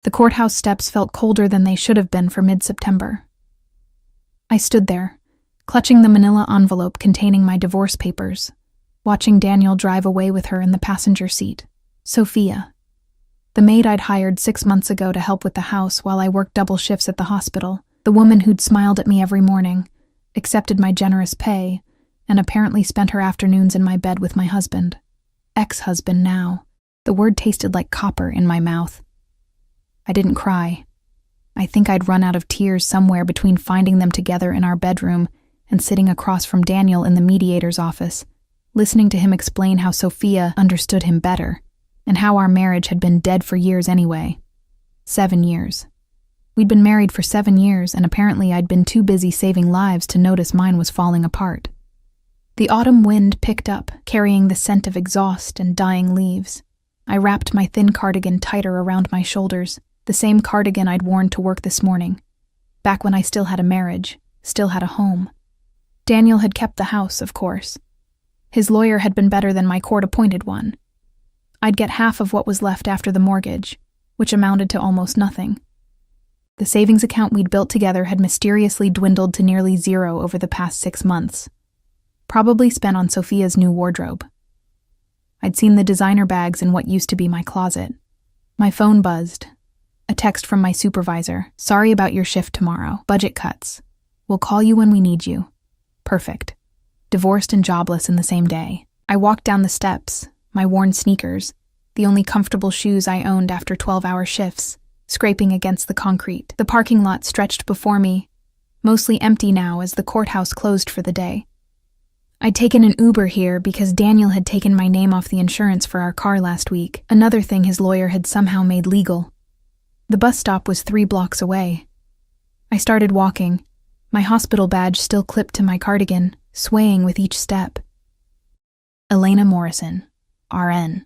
The courthouse steps felt colder than they should have been for mid-September. I stood there, clutching the manila envelope containing my divorce papers, watching Daniel drive away with her in the passenger seat. Sophia, the maid I'd hired 6 months ago to help with the house while I worked double shifts at the hospital, the woman who'd smiled at me every morning, accepted my generous pay, and apparently spent her afternoons in my bed with my husband. Ex-husband now. The word tasted like copper in my mouth. I didn't cry. I think I'd run out of tears somewhere between finding them together in our bedroom and sitting across from Daniel in the mediator's office, listening to him explain how Sophia understood him better, and how our marriage had been dead for years anyway. 7 years. We'd been married for 7 years, and apparently I'd been too busy saving lives to notice mine was falling apart. The autumn wind picked up, carrying the scent of exhaust and dying leaves. I wrapped my thin cardigan tighter around my shoulders, the same cardigan I'd worn to work this morning, back when I still had a marriage, still had a home. Daniel had kept the house, of course. His lawyer had been better than my court-appointed one. I'd get half of what was left after the mortgage, which amounted to almost nothing. The savings account we'd built together had mysteriously dwindled to nearly zero over the past 6 months, probably spent on Sophia's new wardrobe. I'd seen the designer bags in what used to be my closet. My phone buzzed. A text from my supervisor. Sorry about your shift tomorrow. Budget cuts. We'll call you when we need you. Perfect. Divorced and jobless in the same day. I walked down the steps, my worn sneakers, the only comfortable shoes I owned after 12-hour shifts, scraping against the concrete. The parking lot stretched before me, mostly empty now as the courthouse closed for the day. I'd taken an Uber here because Daniel had taken my name off the insurance for our car last week, another thing his lawyer had somehow made legal. The bus stop was 3 blocks away. I started walking, my hospital badge still clipped to my cardigan, swaying with each step. Elena Morrison, RN.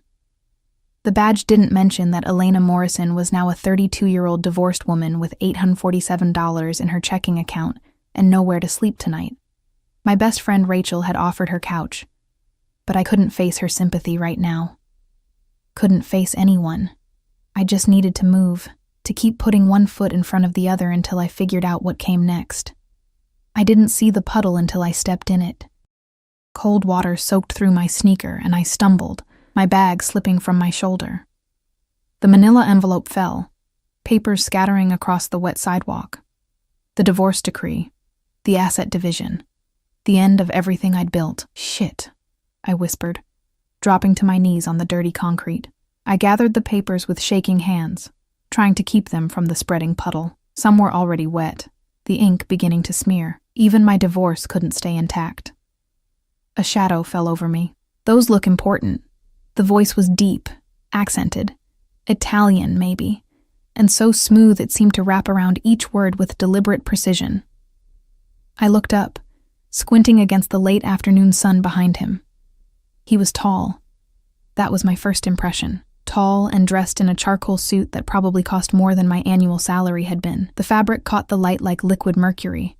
The badge didn't mention that Elena Morrison was now a 32-year-old divorced woman with $847 in her checking account and nowhere to sleep tonight. My best friend Rachel had offered her couch, but I couldn't face her sympathy right now. Couldn't face anyone. I just needed to move, to keep putting one foot in front of the other until I figured out what came next. I didn't see the puddle until I stepped in it. Cold water soaked through my sneaker and I stumbled, my bag slipping from my shoulder. The manila envelope fell, papers scattering across the wet sidewalk. The divorce decree, the asset division, the end of everything I'd built. Shit, I whispered, dropping to my knees on the dirty concrete. I gathered the papers with shaking hands, trying to keep them from the spreading puddle. Some were already wet, the ink beginning to smear. Even my divorce couldn't stay intact. A shadow fell over me. Those look important. The voice was deep, accented, Italian maybe, and so smooth it seemed to wrap around each word with deliberate precision. I looked up, squinting against the late afternoon sun behind him. He was tall. That was my first impression. Tall and dressed in a charcoal suit that probably cost more than my annual salary had been. The fabric caught the light like liquid mercury,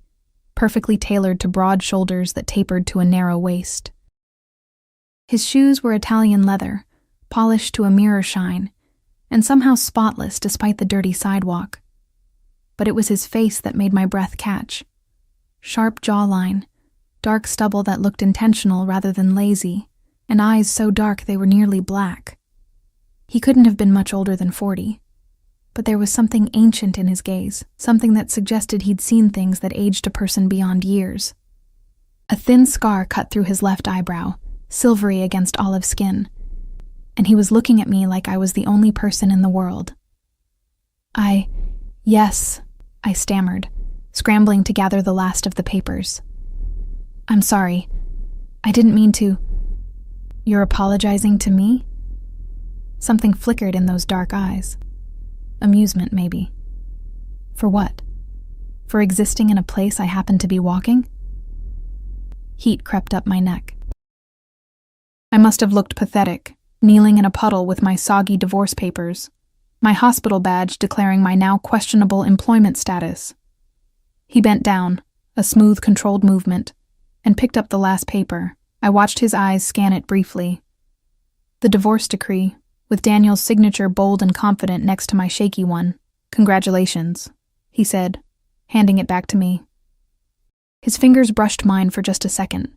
perfectly tailored to broad shoulders that tapered to a narrow waist. His shoes were Italian leather, polished to a mirror shine, and somehow spotless despite the dirty sidewalk. But it was his face that made my breath catch. Sharp jawline, dark stubble that looked intentional rather than lazy, and eyes so dark they were nearly black. He couldn't have been much older than 40, but there was something ancient in his gaze, something that suggested he'd seen things that aged a person beyond years. A thin scar cut through his left eyebrow, silvery against olive skin, and he was looking at me like I was the only person in the world. Yes, I stammered, scrambling to gather the last of the papers. I'm sorry. I didn't mean to. You're apologizing to me? Something flickered in those dark eyes. Amusement, maybe. For what? For existing in a place I happened to be walking? Heat crept up my neck. I must have looked pathetic, kneeling in a puddle with my soggy divorce papers, my hospital badge declaring my now questionable employment status. He bent down, a smooth, controlled movement, and picked up the last paper. I watched his eyes scan it briefly. The divorce decree, with Daniel's signature bold and confident next to my shaky one. "Congratulations," he said, handing it back to me. His fingers brushed mine for just a second,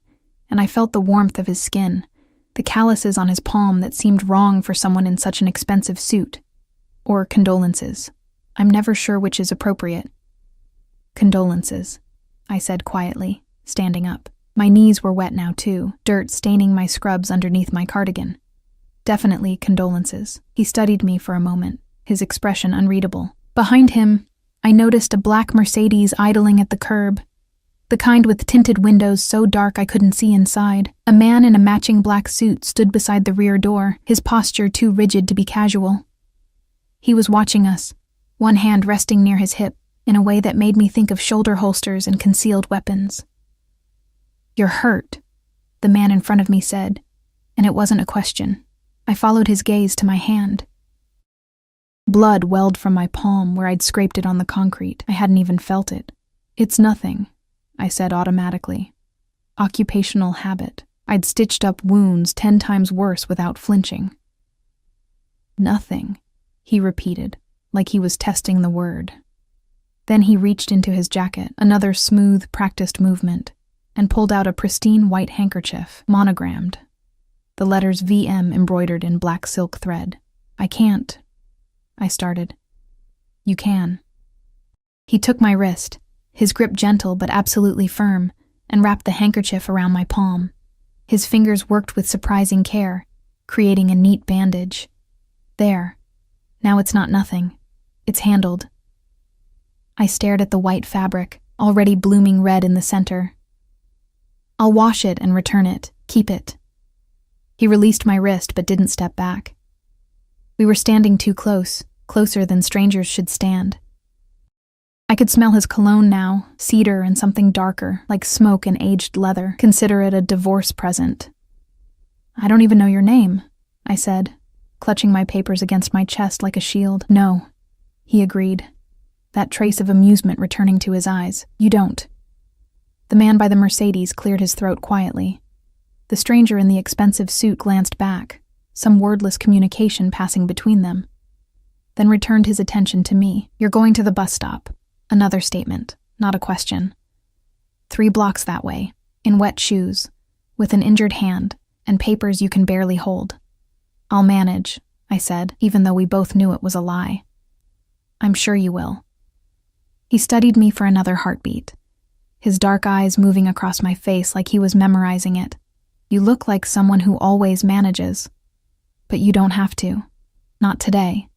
and I felt the warmth of his skin, the calluses on his palm that seemed wrong for someone in such an expensive suit. Or condolences. I'm never sure which is appropriate. "Condolences," I said quietly, standing up. My knees were wet now too, dirt staining my scrubs underneath my cardigan. "Definitely condolences." He studied me for a moment, his expression unreadable. Behind him, I noticed a black Mercedes idling at the curb, the kind with tinted windows so dark I couldn't see inside. A man in a matching black suit stood beside the rear door, his posture too rigid to be casual. He was watching us, one hand resting near his hip, in a way that made me think of shoulder holsters and concealed weapons. "You're hurt," the man in front of me said, and it wasn't a question. I followed his gaze to my hand. Blood welled from my palm where I'd scraped it on the concrete. I hadn't even felt it. "It's nothing," I said automatically. Occupational habit. I'd stitched up wounds 10 times worse without flinching. "Nothing," he repeated, like he was testing the word. Then he reached into his jacket, another smooth, practiced movement, and pulled out a pristine white handkerchief, monogrammed. The letters VM embroidered in black silk thread. "I can't," I started. "You can." He took my wrist, his grip gentle but absolutely firm, and wrapped the handkerchief around my palm. His fingers worked with surprising care, creating a neat bandage. "There. Now it's not nothing. It's handled." I stared at the white fabric, already blooming red in the center. "I'll wash it and return it. Keep it." He released my wrist but didn't step back. We were standing too close, closer than strangers should stand. I could smell his cologne now, cedar and something darker, like smoke and aged leather. Consider it a divorce present. "I don't even know your name," I said, clutching my papers against my chest like a shield. "No," he agreed, that trace of amusement returning to his eyes. "You don't." The man by the Mercedes cleared his throat quietly. The stranger in the expensive suit glanced back, some wordless communication passing between them, then returned his attention to me. "You're going to the bus stop." Another statement, not a question. 3 blocks that way, in wet shoes, with an injured hand, and papers you can barely hold. "I'll manage," I said, even though we both knew it was a lie. "I'm sure you will." He studied me for another heartbeat, his dark eyes moving across my face like he was memorizing it. "You look like someone who always manages. But you don't have to. Not today."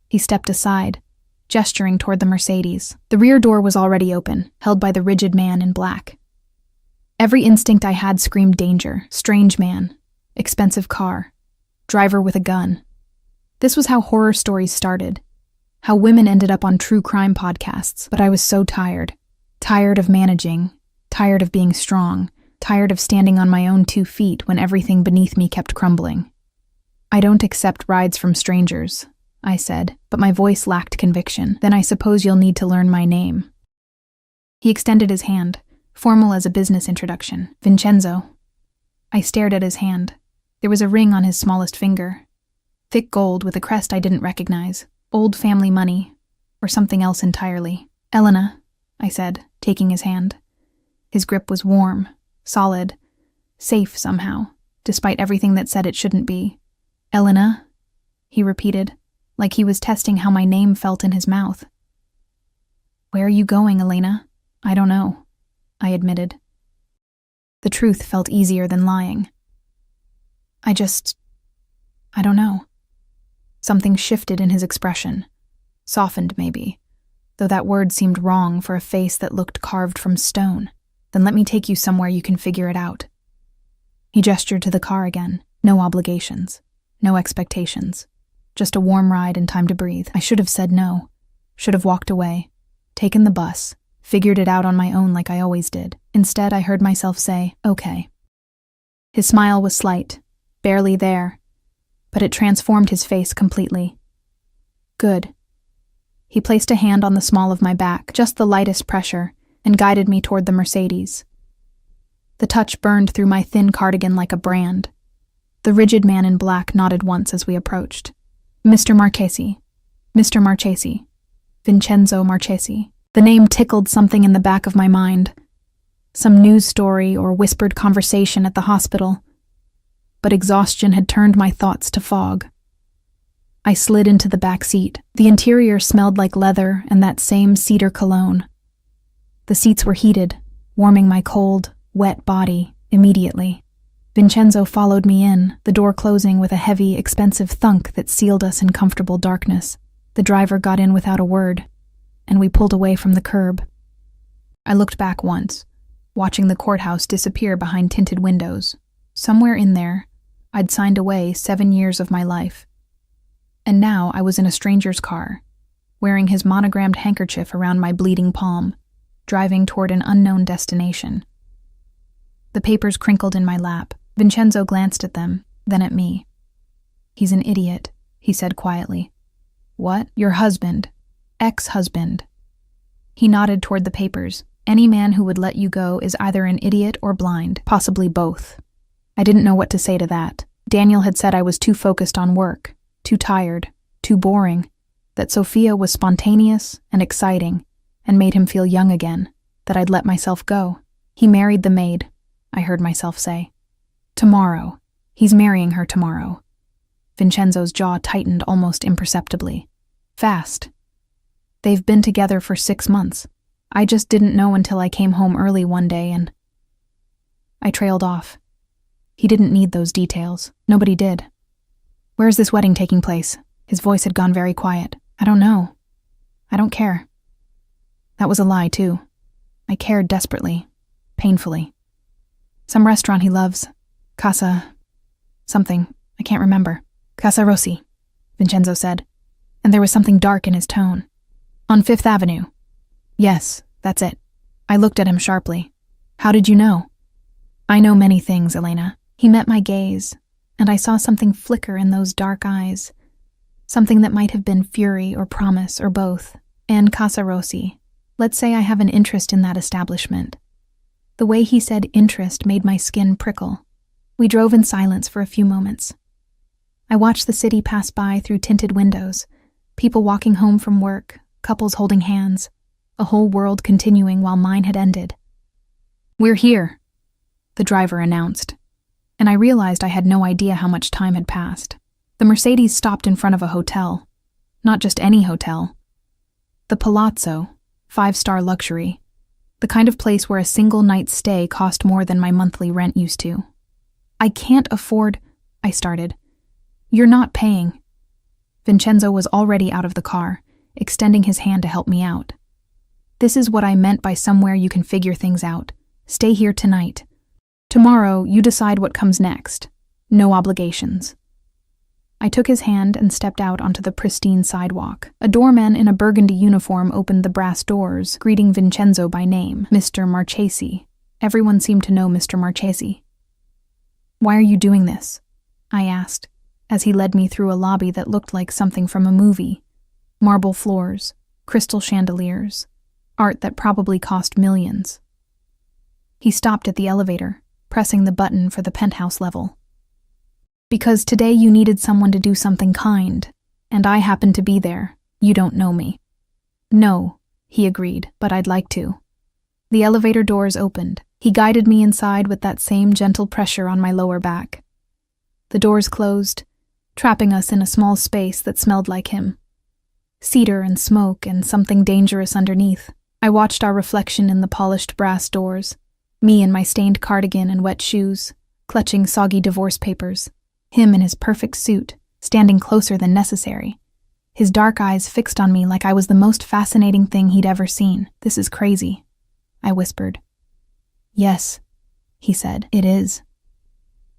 He stepped aside, gesturing toward the Mercedes. The rear door was already open, held by the rigid man in black. Every instinct I had screamed danger. Strange man. Expensive car. Driver with a gun. This was how horror stories started. How women ended up on true crime podcasts. But I was so tired. Tired of managing. Tired of being strong. Tired of standing on my own 2 feet when everything beneath me kept crumbling. "I don't accept rides from strangers," I said, but my voice lacked conviction. "Then I suppose you'll need to learn my name." He extended his hand, formal as a business introduction. "Vincenzo." I stared at his hand. There was a ring on his smallest finger. Thick gold with a crest I didn't recognize. Old family money, or something else entirely. "Elena," I said, taking his hand. His grip was warm, solid, safe somehow, despite everything that said it shouldn't be. "Elena," he repeated, like he was testing how my name felt in his mouth. "Where are you going, Elena?" "I don't know," I admitted. The truth felt easier than lying. I don't know." Something shifted in his expression. Softened, maybe, though that word seemed wrong for a face that looked carved from stone. "Then let me take you somewhere you can figure it out." He gestured to the car again. No obligations. No expectations. Just a warm ride and time to breathe. I should have said no. Should have walked away. Taken the bus. Figured it out on my own like I always did. Instead, I heard myself say, "Okay." His smile was slight, barely there, but it transformed his face completely. "Good." He placed a hand on the small of my back, just the lightest pressure, and guided me toward the Mercedes. The touch burned through my thin cardigan like a brand. The rigid man in black nodded once as we approached. "Mr. Marchesi. Mr. Marchesi." Vincenzo Marchesi. The name tickled something in the back of my mind. Some news story or whispered conversation at the hospital. But exhaustion had turned my thoughts to fog. I slid into the back seat. The interior smelled like leather and that same cedar cologne. The seats were heated, warming my cold, wet body immediately. Vincenzo followed me in, the door closing with a heavy, expensive thunk that sealed us in comfortable darkness. The driver got in without a word, and we pulled away from the curb. I looked back once, watching the courthouse disappear behind tinted windows. Somewhere in there, I'd signed away 7 years of my life. And now I was in a stranger's car, wearing his monogrammed handkerchief around my bleeding palm, driving toward an unknown destination. The papers crinkled in my lap. Vincenzo glanced at them, then at me. "He's an idiot," he said quietly. "What? Your husband. Ex-husband." He nodded toward the papers. "Any man who would let you go is either an idiot or blind, possibly both." I didn't know what to say to that. Daniel had said I was too focused on work, too tired, too boring, that Sophia was spontaneous and exciting and made him feel young again, that I'd let myself go. "He married the maid," I heard myself say. "Tomorrow. He's marrying her tomorrow." Vincenzo's jaw tightened almost imperceptibly. "Fast. They've been together for 6 months. I just didn't know until I came home early one day and..." I trailed off. He didn't need those details. Nobody did. "Where is this wedding taking place?" His voice had gone very quiet. "I don't know. I don't care." That was a lie, too. I cared desperately, painfully. "Some restaurant he loves. Casa... something. I can't remember." "Casa Rossi," Vincenzo said, and there was something dark in his tone. "On 5th Avenue. "Yes, that's it." I looked at him sharply. "How did you know?" "I know many things, Elena." He met my gaze, and I saw something flicker in those dark eyes. Something that might have been fury or promise or both. "And Casa Rossi. Let's say I have an interest in that establishment." The way he said interest made my skin prickle. We drove in silence for a few moments. I watched the city pass by through tinted windows, people walking home from work, couples holding hands, a whole world continuing while mine had ended. "We're here," the driver announced, and I realized I had no idea how much time had passed. The Mercedes stopped in front of a hotel. Not just any hotel. The Palazzo, 5-star luxury. The kind of place where a single night's stay cost more than my monthly rent used to. "I can't afford..." I started. "You're not paying." Vincenzo was already out of the car, extending his hand to help me out. "This is what I meant by somewhere you can figure things out. Stay here tonight. Tomorrow, you decide what comes next. No obligations." I took his hand and stepped out onto the pristine sidewalk. A doorman in a burgundy uniform opened the brass doors, greeting Vincenzo by name, Mr. Marchesi. Everyone seemed to know Mr. Marchesi. "Why are you doing this?" I asked, as he led me through a lobby that looked like something from a movie. Marble floors, crystal chandeliers, art that probably cost millions. He stopped at the elevator, pressing the button for the penthouse level. "Because today you needed someone to do something kind, and I happened to be there. You don't know me." "No," he agreed, "but I'd like to." The elevator doors opened. He guided me inside with that same gentle pressure on my lower back. The doors closed, trapping us in a small space that smelled like him. Cedar and smoke and something dangerous underneath. I watched our reflection in the polished brass doors, me in my stained cardigan and wet shoes, clutching soggy divorce papers. Him in his perfect suit, standing closer than necessary. His dark eyes fixed on me like I was the most fascinating thing he'd ever seen. "This is crazy," I whispered. "Yes," he said, "it is."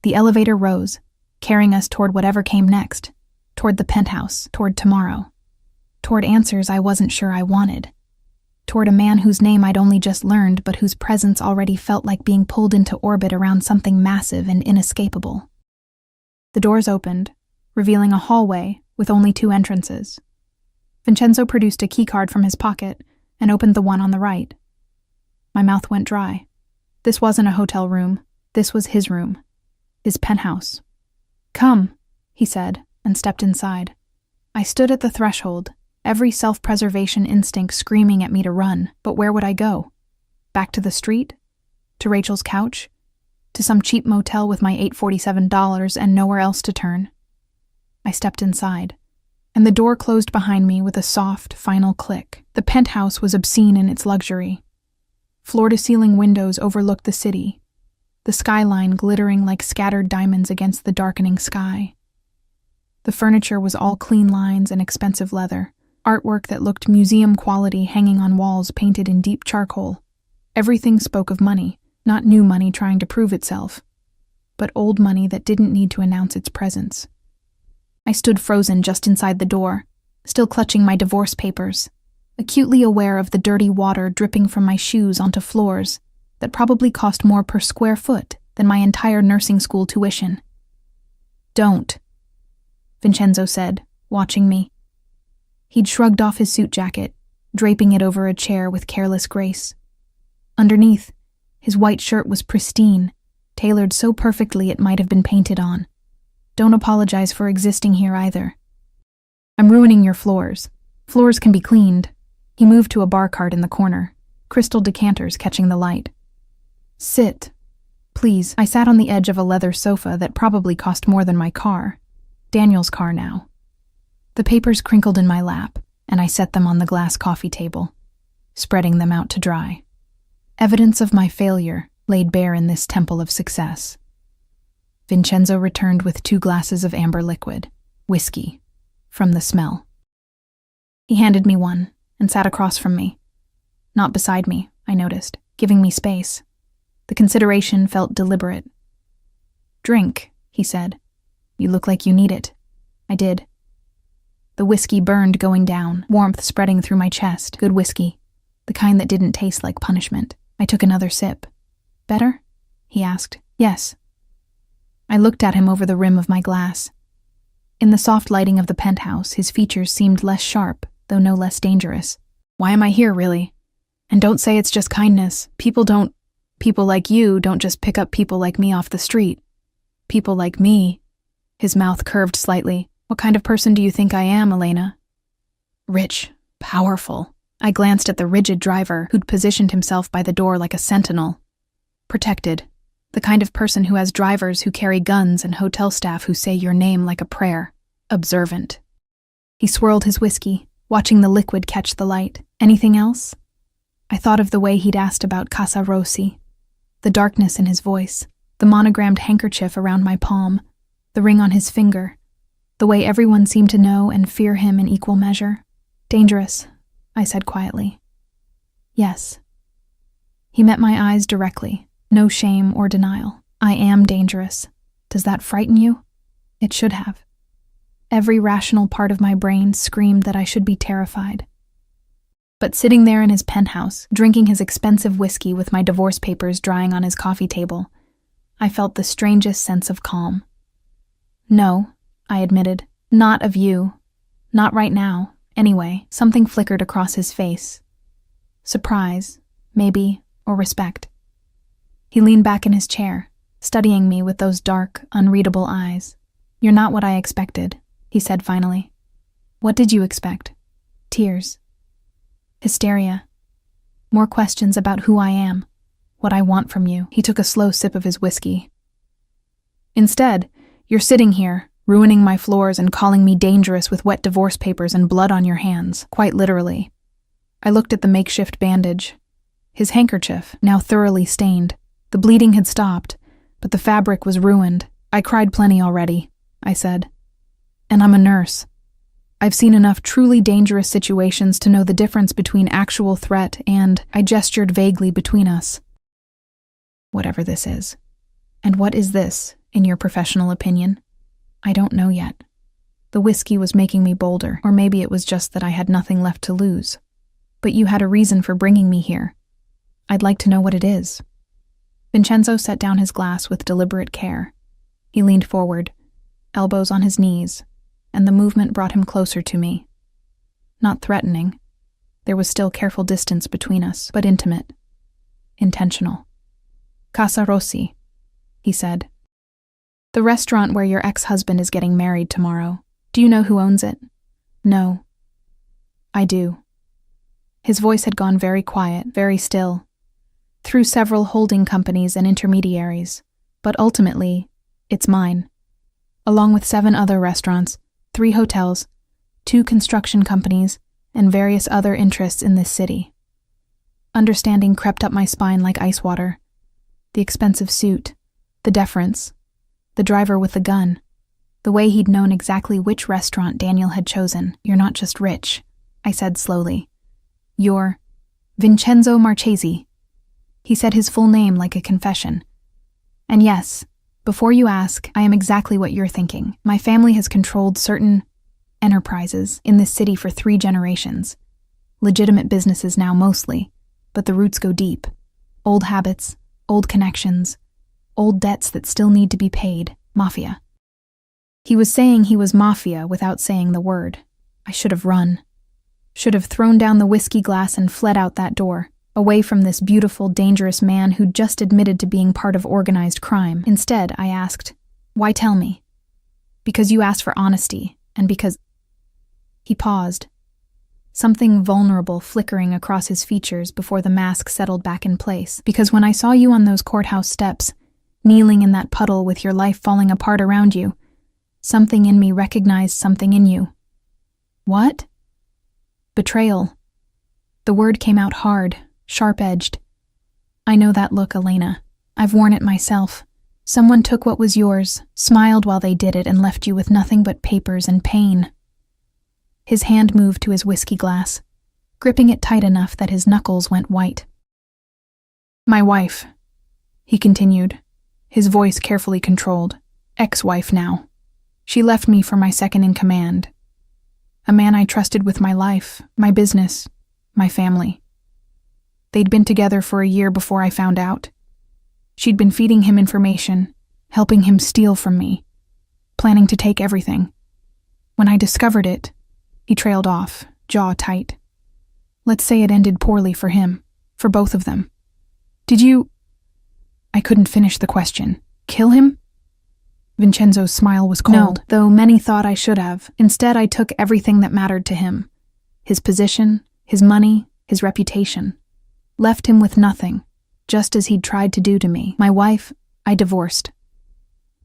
The elevator rose, carrying us toward whatever came next, toward the penthouse, toward tomorrow, toward answers I wasn't sure I wanted, toward a man whose name I'd only just learned but whose presence already felt like being pulled into orbit around something massive and inescapable. The doors opened, revealing a hallway with only 2 entrances. Vincenzo produced a keycard from his pocket and opened the one on the right. My mouth went dry. This wasn't a hotel room. This was his room. His penthouse. "Come," he said, and stepped inside. I stood at the threshold, every self-preservation instinct screaming at me to run. But where would I go? Back to the street? To Rachel's couch? To some cheap motel with my $847 and nowhere else to turn? I stepped inside, and the door closed behind me with a soft, final click. The penthouse was obscene in its luxury. Floor-to-ceiling windows overlooked the city, the skyline glittering like scattered diamonds against the darkening sky. The furniture was all clean lines and expensive leather, artwork that looked museum quality hanging on walls painted in deep charcoal. Everything spoke of money, not new money trying to prove itself, but old money that didn't need to announce its presence. I stood frozen just inside the door, still clutching my divorce papers, acutely aware of the dirty water dripping from my shoes onto floors that probably cost more per square foot than my entire nursing school tuition. "Don't," Vincenzo said, watching me. He'd shrugged off his suit jacket, draping it over a chair with careless grace. Underneath, his white shirt was pristine, tailored so perfectly it might have been painted on. "Don't apologize for existing here either. I'm ruining your floors. Floors can be cleaned." He moved to a bar cart in the corner, crystal decanters catching the light. "Sit, please." I sat on the edge of a leather sofa that probably cost more than my car. Daniel's car now. The papers crinkled in my lap, and I set them on the glass coffee table, spreading them out to dry. Evidence of my failure laid bare in this temple of success. Vincenzo returned with 2 glasses of amber liquid, whiskey, from the smell. He handed me one and sat across from me. Not beside me, I noticed, giving me space. The consideration felt deliberate. "Drink," he said. "You look like you need it." I did. The whiskey burned going down, warmth spreading through my chest. Good whiskey, the kind that didn't taste like punishment. I took another sip. "Better?" he asked. "Yes." I looked at him over the rim of my glass. In the soft lighting of the penthouse, his features seemed less sharp, though no less dangerous. "Why am I here, really? And don't say it's just kindness. People like you don't just pick up people like me off the street. People like me." His mouth curved slightly. "What kind of person do you think I am, Elena?" "Rich, powerful." I glanced at the rigid driver who'd positioned himself by the door like a sentinel. "Protected. The kind of person who has drivers who carry guns and hotel staff who say your name like a prayer. Observant." He swirled his whiskey, watching the liquid catch the light. "Anything else?" I thought of the way he'd asked about Casa Rossi, the darkness in his voice, the monogrammed handkerchief around my palm, the ring on his finger, the way everyone seemed to know and fear him in equal measure. "Dangerous," I said quietly. "Yes." He met my eyes directly, no shame or denial. "I am dangerous. Does that frighten you?" It should have. Every rational part of my brain screamed that I should be terrified. But sitting there in his penthouse, drinking his expensive whiskey with my divorce papers drying on his coffee table, I felt the strangest sense of calm. "No," I admitted. "Not of you. Not right now. Anyway." Something flickered across his face. Surprise, maybe, or respect. He leaned back in his chair, studying me with those dark, unreadable eyes. "You're not what I expected," he said finally. "What did you expect?" "Tears. Hysteria. More questions about who I am, what I want from you." He took a slow sip of his whiskey. "Instead, you're sitting here, ruining my floors and calling me dangerous with wet divorce papers and blood on your hands, quite literally." I looked at the makeshift bandage. His handkerchief, now thoroughly stained. The bleeding had stopped, but the fabric was ruined. "I cried plenty already," I said. "And I'm a nurse. I've seen enough truly dangerous situations to know the difference between actual threat and," I gestured vaguely between us. "Whatever this is. And what is this, in your professional opinion?" "I don't know yet. The whiskey was making me bolder, or maybe it was just that I had nothing left to lose. But you had a reason for bringing me here. I'd like to know what it is." Vincenzo set down his glass with deliberate care. He leaned forward, elbows on his knees, and the movement brought him closer to me. Not threatening. There was still careful distance between us, but intimate. Intentional. "Casa Rossi," he said. "The restaurant where your ex-husband is getting married tomorrow. Do you know who owns it?" "No." I do. His voice had gone very quiet, very still, through several holding companies and intermediaries, but ultimately, it's mine. Along with 7 other restaurants, 3 hotels, 2 construction companies, and various other interests in this city. Understanding crept up my spine like ice water. The expensive suit, the deference, the driver with the gun, the way he'd known exactly which restaurant Daniel had chosen. You're not just rich, I said slowly. You're Vincenzo Marchesi. He said his full name like a confession. And yes, before you ask, I am exactly what you're thinking. My family has controlled certain enterprises in this city for 3 generations. Legitimate businesses now mostly, but the roots go deep. Old habits, old connections, old debts that still need to be paid. Mafia. He was saying he was mafia without saying the word. I should have run. Should have thrown down the whiskey glass and fled out that door, away from this beautiful, dangerous man who'd just admitted to being part of organized crime. Instead, I asked, "Why tell me?" "Because you asked for honesty, and because—" He paused, something vulnerable flickering across his features before the mask settled back in place. "Because when I saw you on those courthouse steps, kneeling in that puddle with your life falling apart around you, something in me recognized something in you." "What?" "Betrayal." The word came out hard, sharp-edged. "I know that look, Elena. I've worn it myself. Someone took what was yours, smiled while they did it, and left you with nothing but papers and pain." His hand moved to his whiskey glass, gripping it tight enough that his knuckles went white. "My wife," he continued, his voice carefully controlled. "Ex-wife now. She left me for my second-in-command. A man I trusted with my life, my business, my family. They'd been together for a year before I found out. She'd been feeding him information, helping him steal from me, planning to take everything. When I discovered it," he trailed off, jaw tight. "Let's say it ended poorly for him, for both of them. Did you—" I couldn't finish the question. "Kill him?" Vincenzo's smile was cold. "No, though many thought I should have. Instead, I took everything that mattered to him. His position, his money, his reputation. Left him with nothing, just as he'd tried to do to me. My wife, I divorced.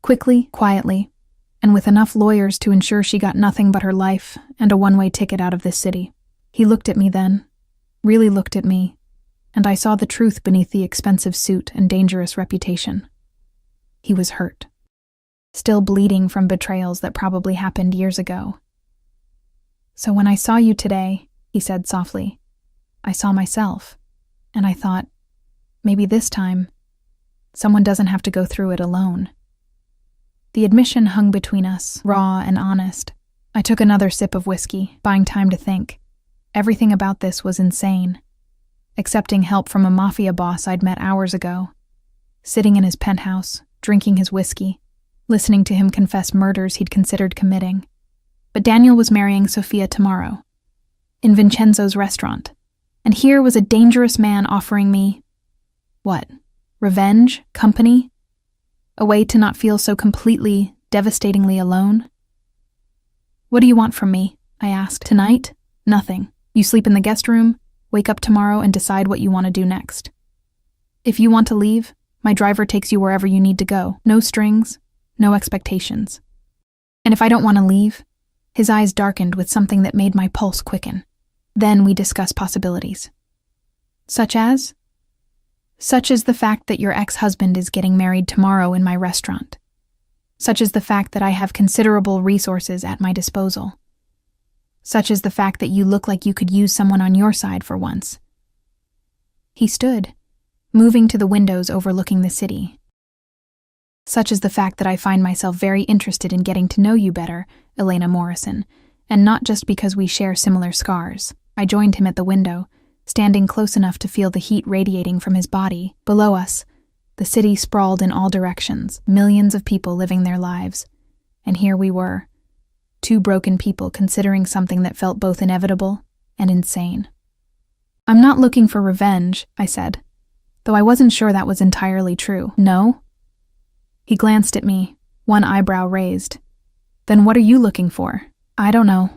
Quickly, quietly, and with enough lawyers to ensure she got nothing but her life and a one-way ticket out of this city." He looked at me then, really looked at me, and I saw the truth beneath the expensive suit and dangerous reputation. He was hurt. Still bleeding from betrayals that probably happened years ago. "So when I saw you today," he said softly, "I saw myself, and I thought, maybe this time, someone doesn't have to go through it alone." The admission hung between us, raw and honest. I took another sip of whiskey, buying time to think. Everything about this was insane. Accepting help from a mafia boss I'd met hours ago. Sitting in his penthouse, drinking his whiskey, listening to him confess murders he'd considered committing. But Daniel was marrying Sofia tomorrow, in Vincenzo's restaurant, and here was a dangerous man offering me, what, revenge, company, a way to not feel so completely, devastatingly alone? "What do you want from me?" I asked. "Tonight? Nothing. You sleep in the guest room, wake up tomorrow and decide what you want to do next. If you want to leave, my driver takes you wherever you need to go. No strings, no expectations. And if I don't want to leave," his eyes darkened with something that made my pulse quicken. "Then we discuss possibilities." "Such as?" "Such as the fact that your ex-husband is getting married tomorrow in my restaurant. Such as the fact that I have considerable resources at my disposal. Such as the fact that you look like you could use someone on your side for once." He stood, moving to the windows overlooking the city. "Such as the fact that I find myself very interested in getting to know you better, Elena Morrison, and not just because we share similar scars." I joined him at the window, standing close enough to feel the heat radiating from his body. Below us, the city sprawled in all directions, millions of people living their lives. And here we were, 2 broken people considering something that felt both inevitable and insane. "I'm not looking for revenge," I said, though I wasn't sure that was entirely true. "No?" He glanced at me, one eyebrow raised. "Then what are you looking for?" "I don't know."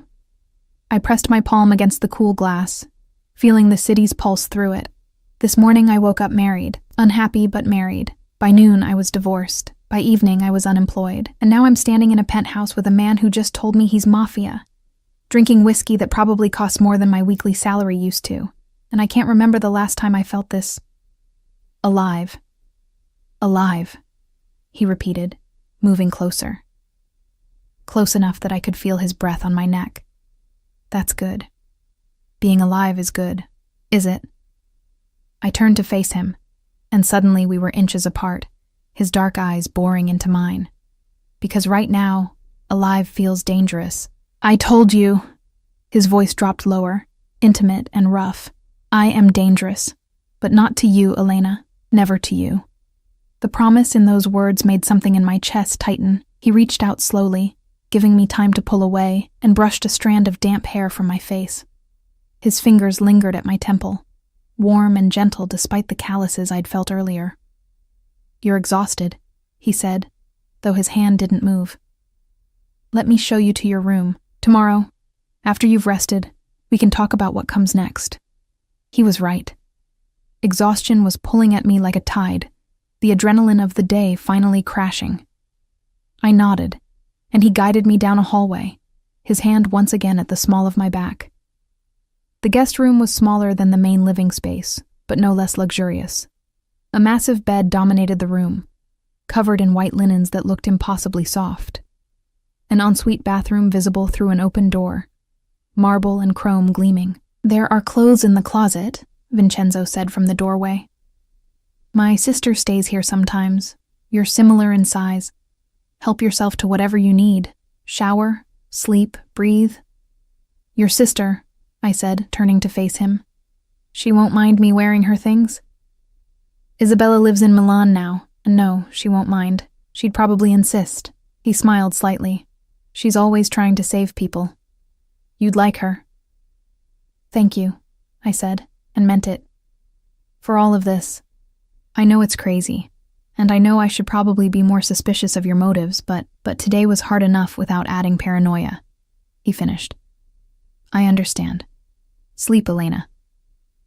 I pressed my palm against the cool glass, feeling the city's pulse through it. This morning I woke up married, unhappy but married. By noon I was divorced. By evening I was unemployed. And now I'm standing in a penthouse with a man who just told me he's Mafia, drinking whiskey that probably costs more than my weekly salary used to. And I can't remember the last time I felt this. Alive. Alive, he repeated, moving closer. Close enough that I could feel his breath on my neck. That's good. Being alive is good, is it? I turned to face him, and suddenly we were inches apart, his dark eyes boring into mine. Because right now, alive feels dangerous. I told you. His voice dropped lower, intimate and rough. I am dangerous, but not to you, Elena, never to you. The promise in those words made something in my chest tighten. He reached out slowly, giving me time to pull away, and brushed a strand of damp hair from my face. His fingers lingered at my temple, warm and gentle despite the calluses I'd felt earlier. You're exhausted, he said, though his hand didn't move. Let me show you to your room. Tomorrow, after you've rested, we can talk about what comes next. He was right. Exhaustion was pulling at me like a tide, the adrenaline of the day finally crashing. I nodded, and he guided me down a hallway, his hand once again at the small of my back. The guest room was smaller than the main living space, but no less luxurious. A massive bed dominated the room, covered in white linens that looked impossibly soft. An ensuite bathroom visible through an open door, marble and chrome gleaming. There are clothes in the closet, Vincenzo said from the doorway. My sister stays here sometimes. You're similar in size. Help yourself to whatever you need. Shower, sleep, breathe. Your sister, I said, turning to face him. She won't mind me wearing her things? Isabella lives in Milan now, and no, she won't mind. She'd probably insist. He smiled slightly. She's always trying to save people. You'd like her. Thank you, I said, and meant it. For all of this. I know it's crazy, and I know I should probably be more suspicious of your motives, but today was hard enough without adding paranoia. He finished. I understand. Sleep, Elena.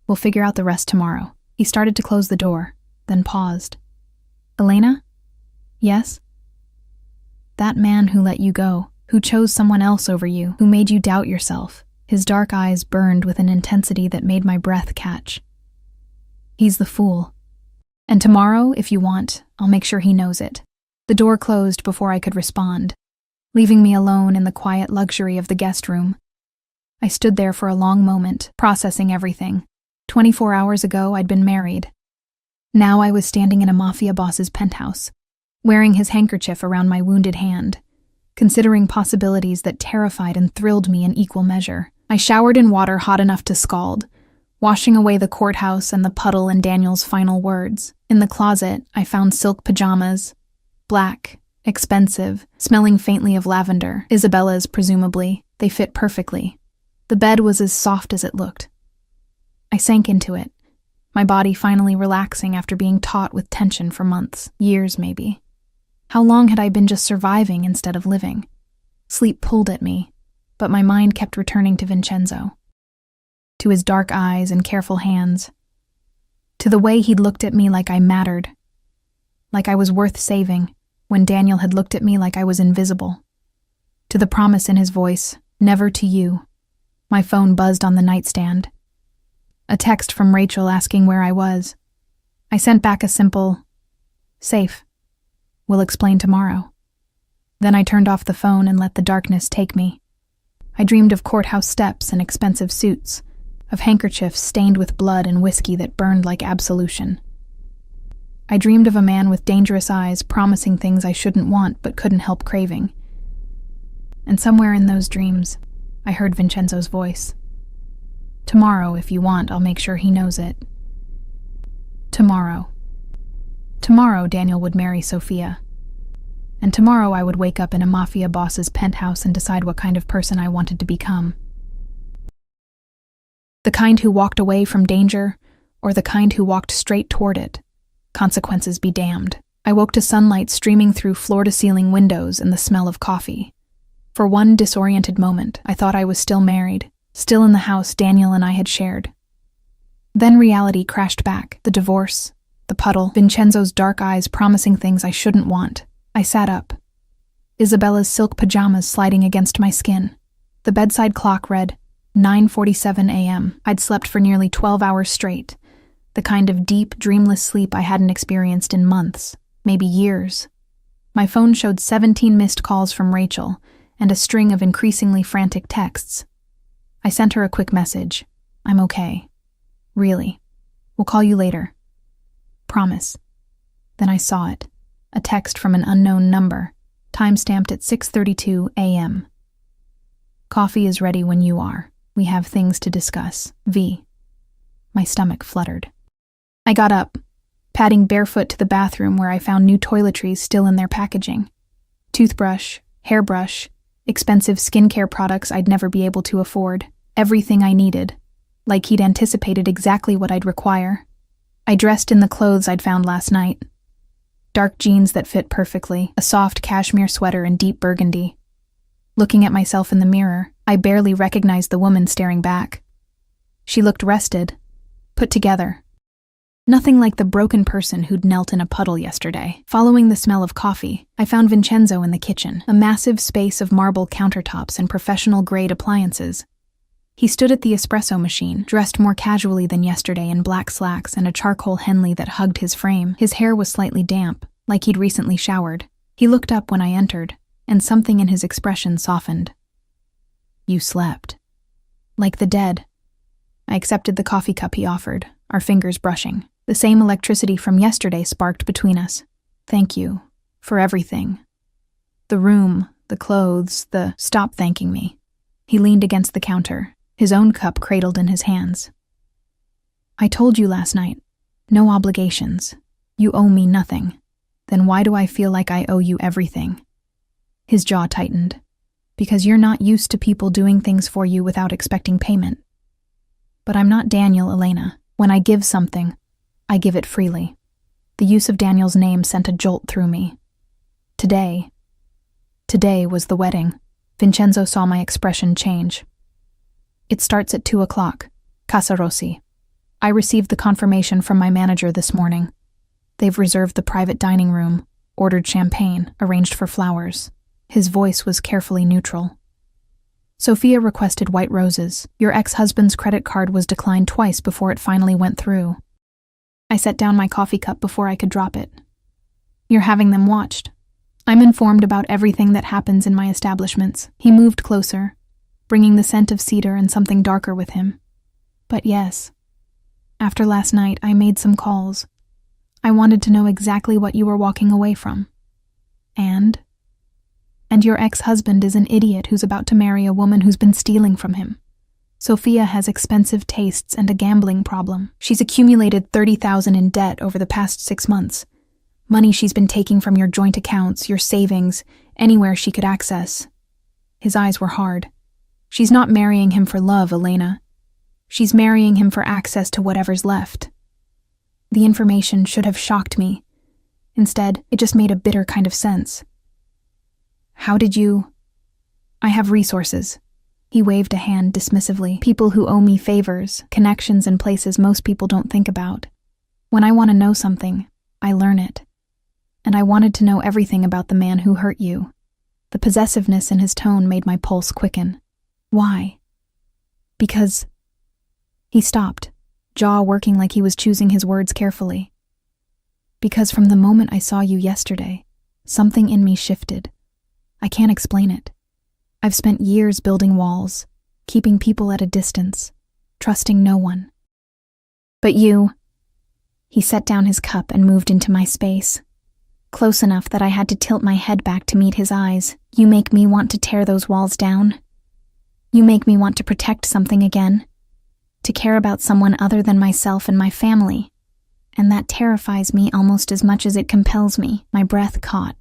We'll figure out the rest tomorrow. He started to close the door, then paused. Elena? Yes? That man who let you go, who chose someone else over you, who made you doubt yourself. His dark eyes burned with an intensity that made my breath catch. He's the fool. And tomorrow, if you want, I'll make sure he knows it. The door closed before I could respond, leaving me alone in the quiet luxury of the guest room. I stood there for a long moment, processing everything. 24 hours ago, I'd been married. Now I was standing in a Mafia boss's penthouse, wearing his handkerchief around my wounded hand, considering possibilities that terrified and thrilled me in equal measure. I showered in water hot enough to scald, washing away the courthouse and the puddle in Daniel's final words. In the closet, I found silk pajamas, black, expensive, smelling faintly of lavender. Isabella's, presumably. They fit perfectly. The bed was as soft as it looked. I sank into it, my body finally relaxing after being taut with tension for months, years maybe. How long had I been just surviving instead of living? Sleep pulled at me, but my mind kept returning to Vincenzo, to his dark eyes and careful hands, to the way he'd looked at me like I mattered, like I was worth saving, when Daniel had looked at me like I was invisible, to the promise in his voice, never to you. My phone buzzed on the nightstand. A text from Rachel asking where I was. I sent back a simple, safe. We'll explain tomorrow. Then I turned off the phone and let the darkness take me. I dreamed of courthouse steps and expensive suits, of handkerchiefs stained with blood and whiskey that burned like absolution. I dreamed of a man with dangerous eyes promising things I shouldn't want but couldn't help craving. And somewhere in those dreams, I heard Vincenzo's voice. Tomorrow, if you want, I'll make sure he knows it. Tomorrow. Tomorrow, Daniel would marry Sophia. And tomorrow I would wake up in a Mafia boss's penthouse and decide what kind of person I wanted to become. The kind who walked away from danger, or the kind who walked straight toward it. Consequences be damned. I woke to sunlight streaming through floor-to-ceiling windows and the smell of coffee. For one disoriented moment, I thought I was still married, still in the house Daniel and I had shared. Then reality crashed back. The divorce, the puddle, Vincenzo's dark eyes promising things I shouldn't want. I sat up. Isabella's silk pajamas sliding against my skin. The bedside clock read 9:47 a.m. I'd slept for nearly 12 hours straight, the kind of deep, dreamless sleep I hadn't experienced in months, maybe years. My phone showed 17 missed calls from Rachel and a string of increasingly frantic texts. I sent her a quick message. I'm okay. Really. We'll call you later. Promise. Then I saw it. A text from an unknown number, time-stamped at 6:32 a.m. Coffee is ready when you are. We have things to discuss. V. My stomach fluttered. I got up, padding barefoot to the bathroom where I found new toiletries still in their packaging. Toothbrush, hairbrush, expensive skincare products I'd never be able to afford. Everything I needed. Like he'd anticipated exactly what I'd require. I dressed in the clothes I'd found last night. Dark jeans that fit perfectly, a soft cashmere sweater in deep burgundy. Looking at myself in the mirror, I barely recognized the woman staring back. She looked rested, put together. Nothing like the broken person who'd knelt in a puddle yesterday. Following the smell of coffee, I found Vincenzo in the kitchen, a massive space of marble countertops and professional-grade appliances. He stood at the espresso machine, dressed more casually than yesterday in black slacks and a charcoal Henley that hugged his frame. His hair was slightly damp, like he'd recently showered. He looked up when I entered, and something in his expression softened. You slept. Like the dead. I accepted the coffee cup he offered, our fingers brushing. The same electricity from yesterday sparked between us. Thank you. For everything. The room, the clothes, the... Stop thanking me. He leaned against the counter, his own cup cradled in his hands. I told you last night. No obligations. You owe me nothing. Then why do I feel like I owe you everything? His jaw tightened. Because you're not used to people doing things for you without expecting payment. But I'm not Daniel, Elena. When I give something, I give it freely. The use of Daniel's name sent a jolt through me. Today was the wedding. Vincenzo saw my expression change. It starts at 2 o'clock. Casa Rossi. I received the confirmation from my manager this morning. They've reserved the private dining room, ordered champagne, arranged for flowers. His voice was carefully neutral. Sophia requested white roses. Your ex-husband's credit card was declined twice before it finally went through. I set down my coffee cup before I could drop it. You're having them watched. I'm informed about everything that happens in my establishments. He moved closer, bringing the scent of cedar and something darker with him. But yes, after last night, I made some calls. I wanted to know exactly what you were walking away from. And your ex-husband is an idiot who's about to marry a woman who's been stealing from him. Sophia has expensive tastes and a gambling problem. She's accumulated $30,000 in debt over the past 6 months. Money she's been taking from your joint accounts, your savings, anywhere she could access. His eyes were hard. She's not marrying him for love, Elena. She's marrying him for access to whatever's left. The information should have shocked me. Instead, it just made a bitter kind of sense. How did you... I have resources. He waved a hand dismissively. People who owe me favors, connections in places most people don't think about. When I want to know something, I learn it. And I wanted to know everything about the man who hurt you. The possessiveness in his tone made my pulse quicken. Why? Because... He stopped, jaw working like he was choosing his words carefully. Because from the moment I saw you yesterday, something in me shifted. I can't explain it. I've spent years building walls, keeping people at a distance, trusting no one. But you... He set down his cup and moved into my space. Close enough that I had to tilt my head back to meet his eyes. You make me want to tear those walls down. You make me want to protect something again. To care about someone other than myself and my family. And that terrifies me almost as much as it compels me. My breath caught.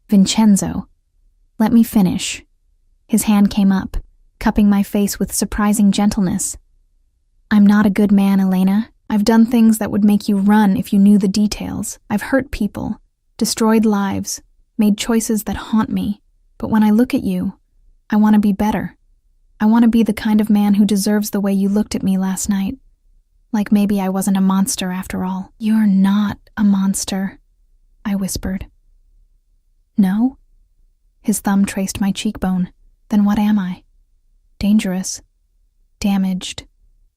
Vincenzo. Let me finish. His hand came up, cupping my face with surprising gentleness. I'm not a good man, Elena. I've done things that would make you run if you knew the details. I've hurt people, destroyed lives, made choices that haunt me. But when I look at you, I want to be better. I want to be the kind of man who deserves the way you looked at me last night. Like maybe I wasn't a monster after all." "You're not a monster," I whispered. "No?" His thumb traced my cheekbone. "Then what am I?" "Dangerous. Damaged.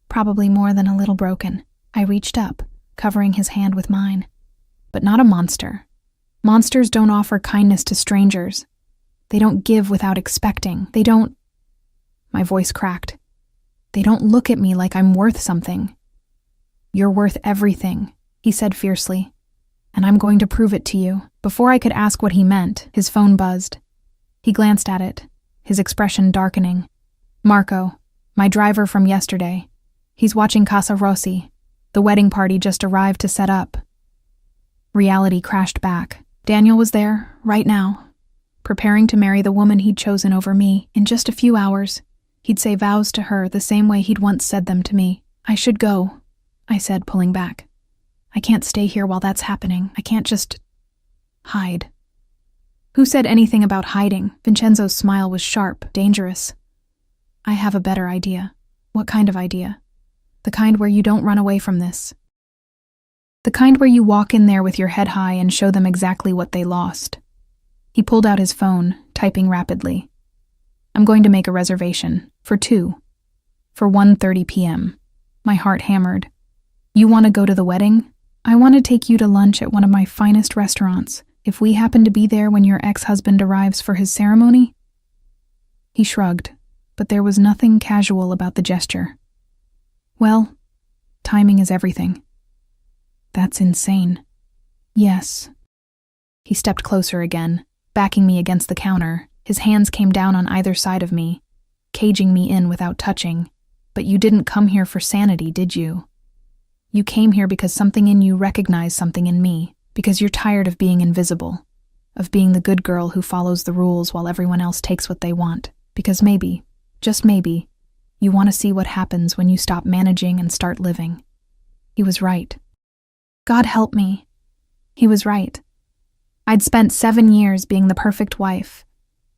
Probably more than a little broken." I reached up, covering his hand with mine. "But not a monster. Monsters don't offer kindness to strangers. They don't give without expecting. They don't—" My voice cracked. "They don't look at me like I'm worth something." "You're worth everything," he said fiercely. "And I'm going to prove it to you." Before I could ask what he meant, his phone buzzed. He glanced at it, his expression darkening. "Marco, my driver from yesterday. He's watching Casa Rossi. The wedding party just arrived to set up." Reality crashed back. Daniel was there, right now, preparing to marry the woman he'd chosen over me. In just a few hours, he'd say vows to her the same way he'd once said them to me. "I should go," I said, pulling back. "I can't stay here while that's happening. I can't just hide." "Who said anything about hiding?" Vincenzo's smile was sharp, dangerous. "I have a better idea." "What kind of idea?" "The kind where you don't run away from this. The kind where you walk in there with your head high and show them exactly what they lost." He pulled out his phone, typing rapidly. "I'm going to make a reservation. For 2. For 1:30 p.m. My heart hammered. "You want to go to the wedding? I want to take you to lunch at one of my finest restaurants. If we happen to be there when your ex-husband arrives for his ceremony?" He shrugged, but there was nothing casual about the gesture. "Well, timing is everything." "That's insane." "Yes." He stepped closer again, backing me against the counter. His hands came down on either side of me, caging me in without touching. "But you didn't come here for sanity, did you? You came here because something in you recognized something in me, because you're tired of being invisible, of being the good girl who follows the rules while everyone else takes what they want, because maybe, just maybe, you want to see what happens when you stop managing and start living." He was right. God help me. He was right. I'd spent 7 years being the perfect wife,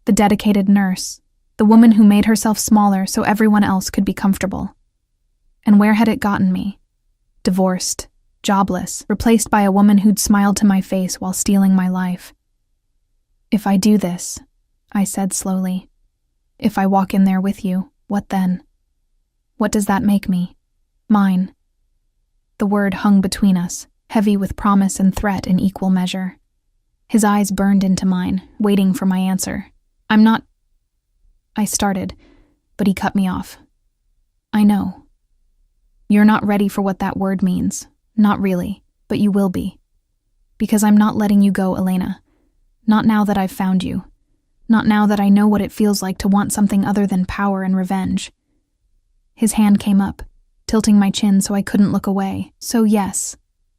the dedicated nurse, the woman who made herself smaller so everyone else could be comfortable. And where had it gotten me? Divorced, jobless, replaced by a woman who'd smiled to my face while stealing my life. "If I do this," I said slowly, "if I walk in there with you, what then? What does that make me? Mine." The word hung between us, heavy with promise and threat in equal measure. His eyes burned into mine, waiting for my answer. "I'm not—" I started, but he cut me off. "I know. You're not ready for what that word means. Not really, but you will be. Because I'm not letting you go, Elena. Not now that I've found you. Not now that I know what it feels like to want something other than power and revenge." His hand came up, tilting my chin so I couldn't look away. "So yes,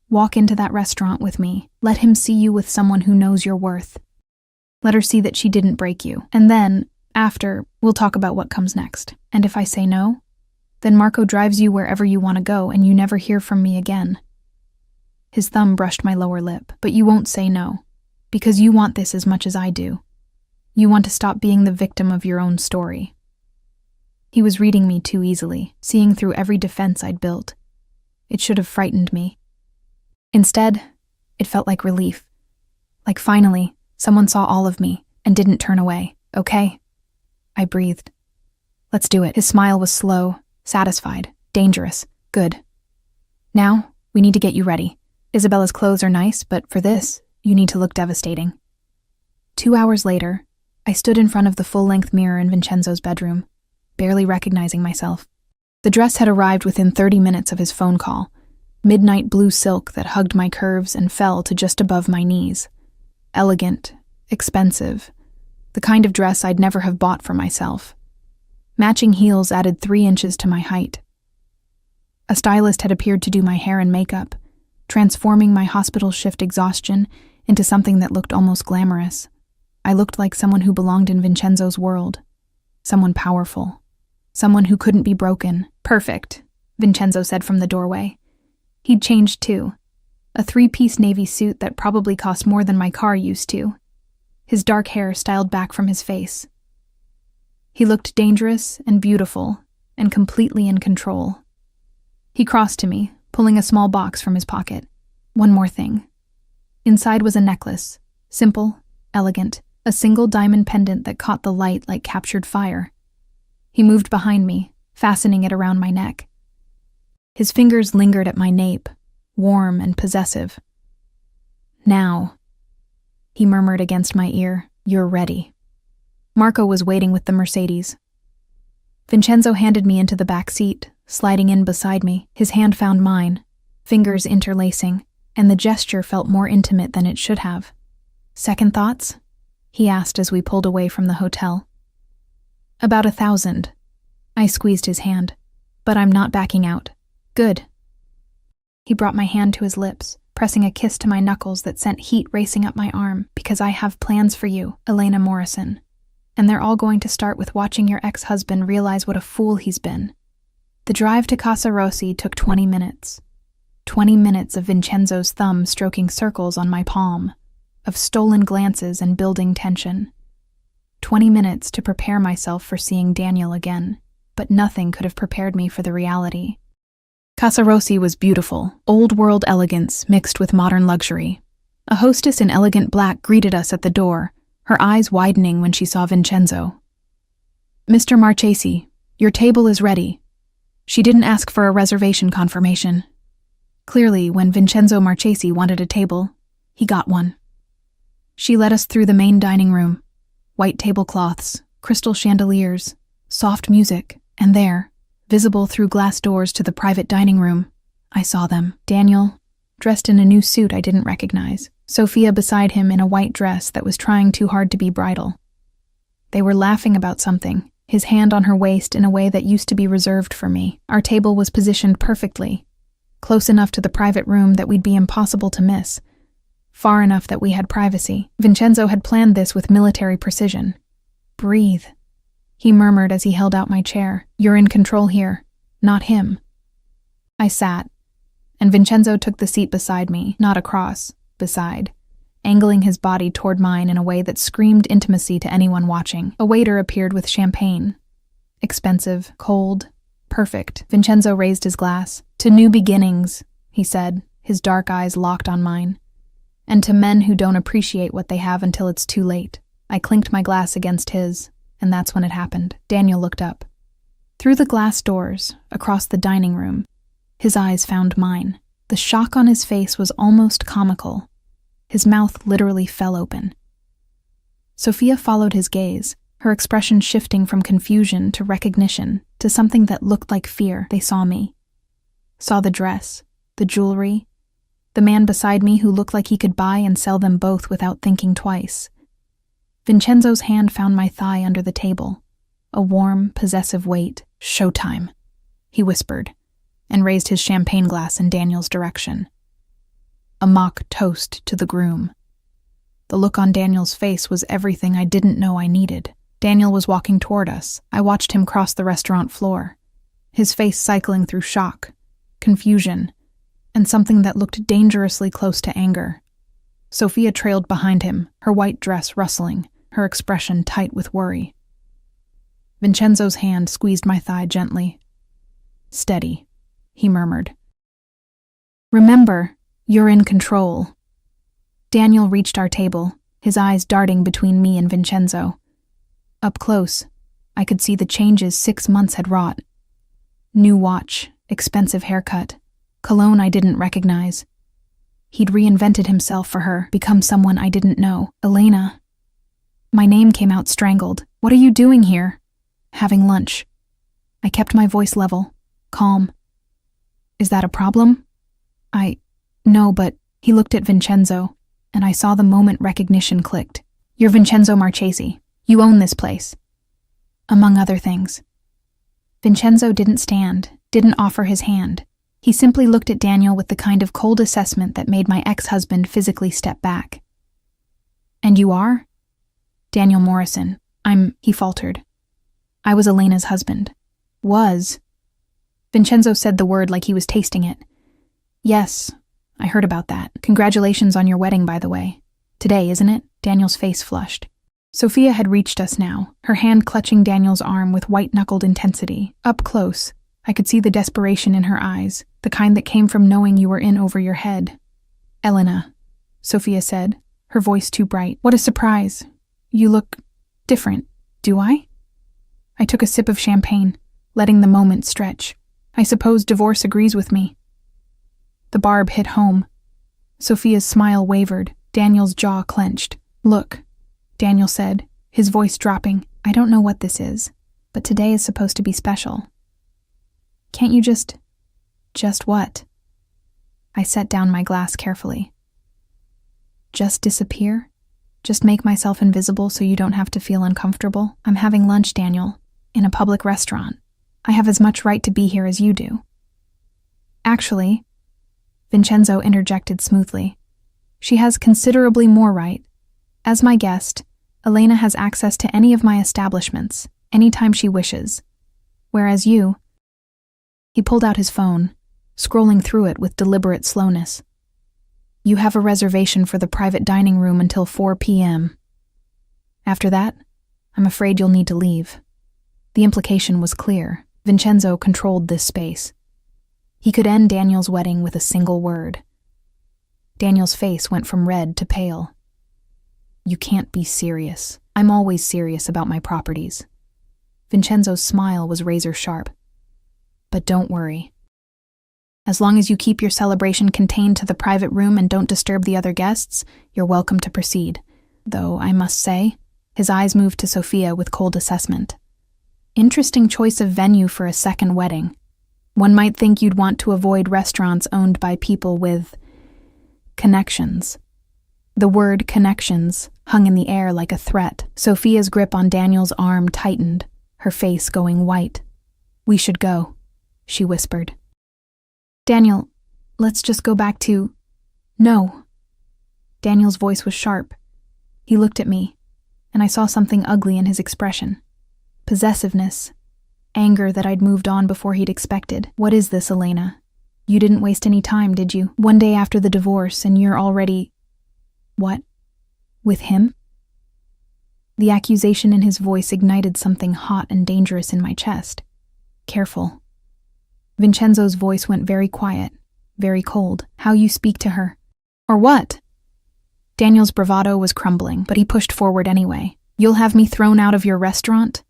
walk into that restaurant with me. Let him see you with someone who knows your worth. Let her see that she didn't break you. And then, after, we'll talk about what comes next. And if I say no, then Marco drives you wherever you want to go and you never hear from me again." His thumb brushed my lower lip. "But you won't say no, because you want this as much as I do. You want to stop being the victim of your own story." He was reading me too easily, seeing through every defense I'd built. It should have frightened me. Instead, it felt like relief. Like finally, someone saw all of me and didn't turn away. "Okay," I breathed. "Let's do it." His smile was slow, satisfied, dangerous. "Good. Now, we need to get you ready. Isabella's clothes are nice, but for this, you need to look devastating." 2 hours later, I stood in front of the full-length mirror in Vincenzo's bedroom, barely recognizing myself. The dress had arrived within 30 minutes of his phone call, midnight blue silk that hugged my curves and fell to just above my knees. Elegant, expensive, the kind of dress I'd never have bought for myself. Matching heels added 3 inches to my height. A stylist had appeared to do my hair and makeup, transforming my hospital shift exhaustion into something that looked almost glamorous. I looked like someone who belonged in Vincenzo's world, someone powerful, someone who couldn't be broken. "Perfect," Vincenzo said from the doorway. He'd changed too, a 3-piece navy suit that probably cost more than my car used to, his dark hair styled back from his face. He looked dangerous and beautiful and completely in control. He crossed to me, pulling a small box from his pocket. One more thing. Inside was a necklace, simple, elegant, a single diamond pendant that caught the light like captured fire. He moved behind me, fastening it around my neck. His fingers lingered at my nape, warm and possessive. "Now," he murmured against my ear, "you're ready." Marco was waiting with the Mercedes. Vincenzo handed me into the back seat, sliding in beside me. His hand found mine, fingers interlacing, and the gesture felt more intimate than it should have. "Second thoughts?" he asked as we pulled away from the hotel. "About 1,000. I squeezed his hand. "But I'm not backing out." "Good." He brought my hand to his lips, pressing a kiss to my knuckles that sent heat racing up my arm. "Because I have plans for you, Elena Morrison. And they're all going to start with watching your ex-husband realize what a fool he's been." The drive to Casa Rossi took 20 minutes. 20 minutes of Vincenzo's thumb stroking circles on my palm, of stolen glances and building tension. 20 minutes to prepare myself for seeing Daniel again, but nothing could have prepared me for the reality. Casa Rossi was beautiful, old-world elegance mixed with modern luxury. A hostess in elegant black greeted us at the door, her eyes widening when she saw Vincenzo. "Mr. Marchesi, your table is ready." She didn't ask for a reservation confirmation. Clearly, when Vincenzo Marchesi wanted a table, he got one. She led us through the main dining room. White tablecloths, crystal chandeliers, soft music, and there, visible through glass doors to the private dining room, I saw them. Daniel, dressed in a new suit I didn't recognize. Sophia beside him in a white dress that was trying too hard to be bridal. They were laughing about something, his hand on her waist in a way that used to be reserved for me. Our table was positioned perfectly, close enough to the private room that we'd be impossible to miss, far enough that we had privacy. Vincenzo had planned this with military precision. "Breathe," he murmured as he held out my chair. "You're in control here, not him." I sat, and Vincenzo took the seat beside me, not across, beside, angling his body toward mine in a way that screamed intimacy to anyone watching. A waiter appeared with champagne. Expensive, cold, perfect. Vincenzo raised his glass. "To new beginnings," he said, his dark eyes locked on mine. "And to men who don't appreciate what they have until it's too late." I clinked my glass against his, and that's when it happened. Daniel looked up. Through the glass doors, across the dining room, his eyes found mine. The shock on his face was almost comical. His mouth literally fell open. Sophia followed his gaze, her expression shifting from confusion to recognition to something that looked like fear. They saw me. Saw the dress, the jewelry, the man beside me who looked like he could buy and sell them both without thinking twice. Vincenzo's hand found my thigh under the table, a warm, possessive weight. "Showtime," he whispered, and raised his champagne glass in Daniel's direction. A mock toast to the groom. The look on Daniel's face was everything I didn't know I needed. Daniel was walking toward us. I watched him cross the restaurant floor, his face cycling through shock, confusion, and something that looked dangerously close to anger. Sophia trailed behind him, her white dress rustling, her expression tight with worry. Vincenzo's hand squeezed my thigh gently. "Steady," he murmured. "Remember, you're in control." Daniel reached our table, his eyes darting between me and Vincenzo. Up close, I could see the changes 6 months had wrought. New watch, expensive haircut, cologne I didn't recognize. He'd reinvented himself for her, become someone I didn't know. "Elena." My name came out strangled. "What are you doing here?" "Having lunch." I kept my voice level, calm. "Is that a problem?" No, but..." He looked at Vincenzo, and I saw the moment recognition clicked. "You're Vincenzo Marchesi. You own this place." Among other things. Vincenzo didn't stand, didn't offer his hand. He simply looked at Daniel with the kind of cold assessment that made my ex-husband physically step back. "And you are?" "Daniel Morrison. He faltered. "I was Elena's husband." "Was?" Vincenzo said the word like he was tasting it. "Yes, I heard about that. Congratulations on your wedding, by the way. Today, isn't it?" Daniel's face flushed. Sophia had reached us now, her hand clutching Daniel's arm with white-knuckled intensity. Up close, I could see the desperation in her eyes, the kind that came from knowing you were in over your head. "Elena," Sophia said, her voice too bright. "What a surprise. You look different, do I?" I took a sip of champagne, letting the moment stretch. I suppose divorce agrees with me. The barb hit home. Sophia's smile wavered, Daniel's jaw clenched. "Look," Daniel said, his voice dropping. "I don't know what this is, but today is supposed to be special. Can't you just what?" I set down my glass carefully. "Just disappear? Just make myself invisible so you don't have to feel uncomfortable? I'm having lunch, Daniel, in a public restaurant. I have as much right to be here as you do." "Actually," Vincenzo interjected smoothly, "she has considerably more right. As my guest, Elena has access to any of my establishments, anytime she wishes. Whereas you—" He pulled out his phone, scrolling through it with deliberate slowness. "You have a reservation for the private dining room until 4 p.m. After that, I'm afraid you'll need to leave." The implication was clear. Vincenzo controlled this space. He could end Daniel's wedding with a single word. Daniel's face went from red to pale. "You can't be serious. I'm always serious about my properties." Vincenzo's smile was razor sharp. "But don't worry. As long as you keep your celebration contained to the private room and don't disturb the other guests, you're welcome to proceed. Though, I must say," his eyes moved to Sophia with cold assessment, "interesting choice of venue for a second wedding. One might think you'd want to avoid restaurants owned by people with connections." The word connections hung in the air like a threat. Sophia's grip on Daniel's arm tightened, her face going white. "We should go," she whispered. "Daniel, let's just go back to—" "No." Daniel's voice was sharp. He looked at me, and I saw something ugly in his expression. Possessiveness. Anger that I'd moved on before he'd expected. "What is this, Elena? You didn't waste any time, did you? One day after the divorce, and you're already—" "What? With him?" The accusation in his voice ignited something hot and dangerous in my chest. "Careful." Vincenzo's voice went very quiet, very cold. "How you speak to her." "Or what?" Daniel's bravado was crumbling, but he pushed forward anyway. "You'll have me thrown out of your restaurant?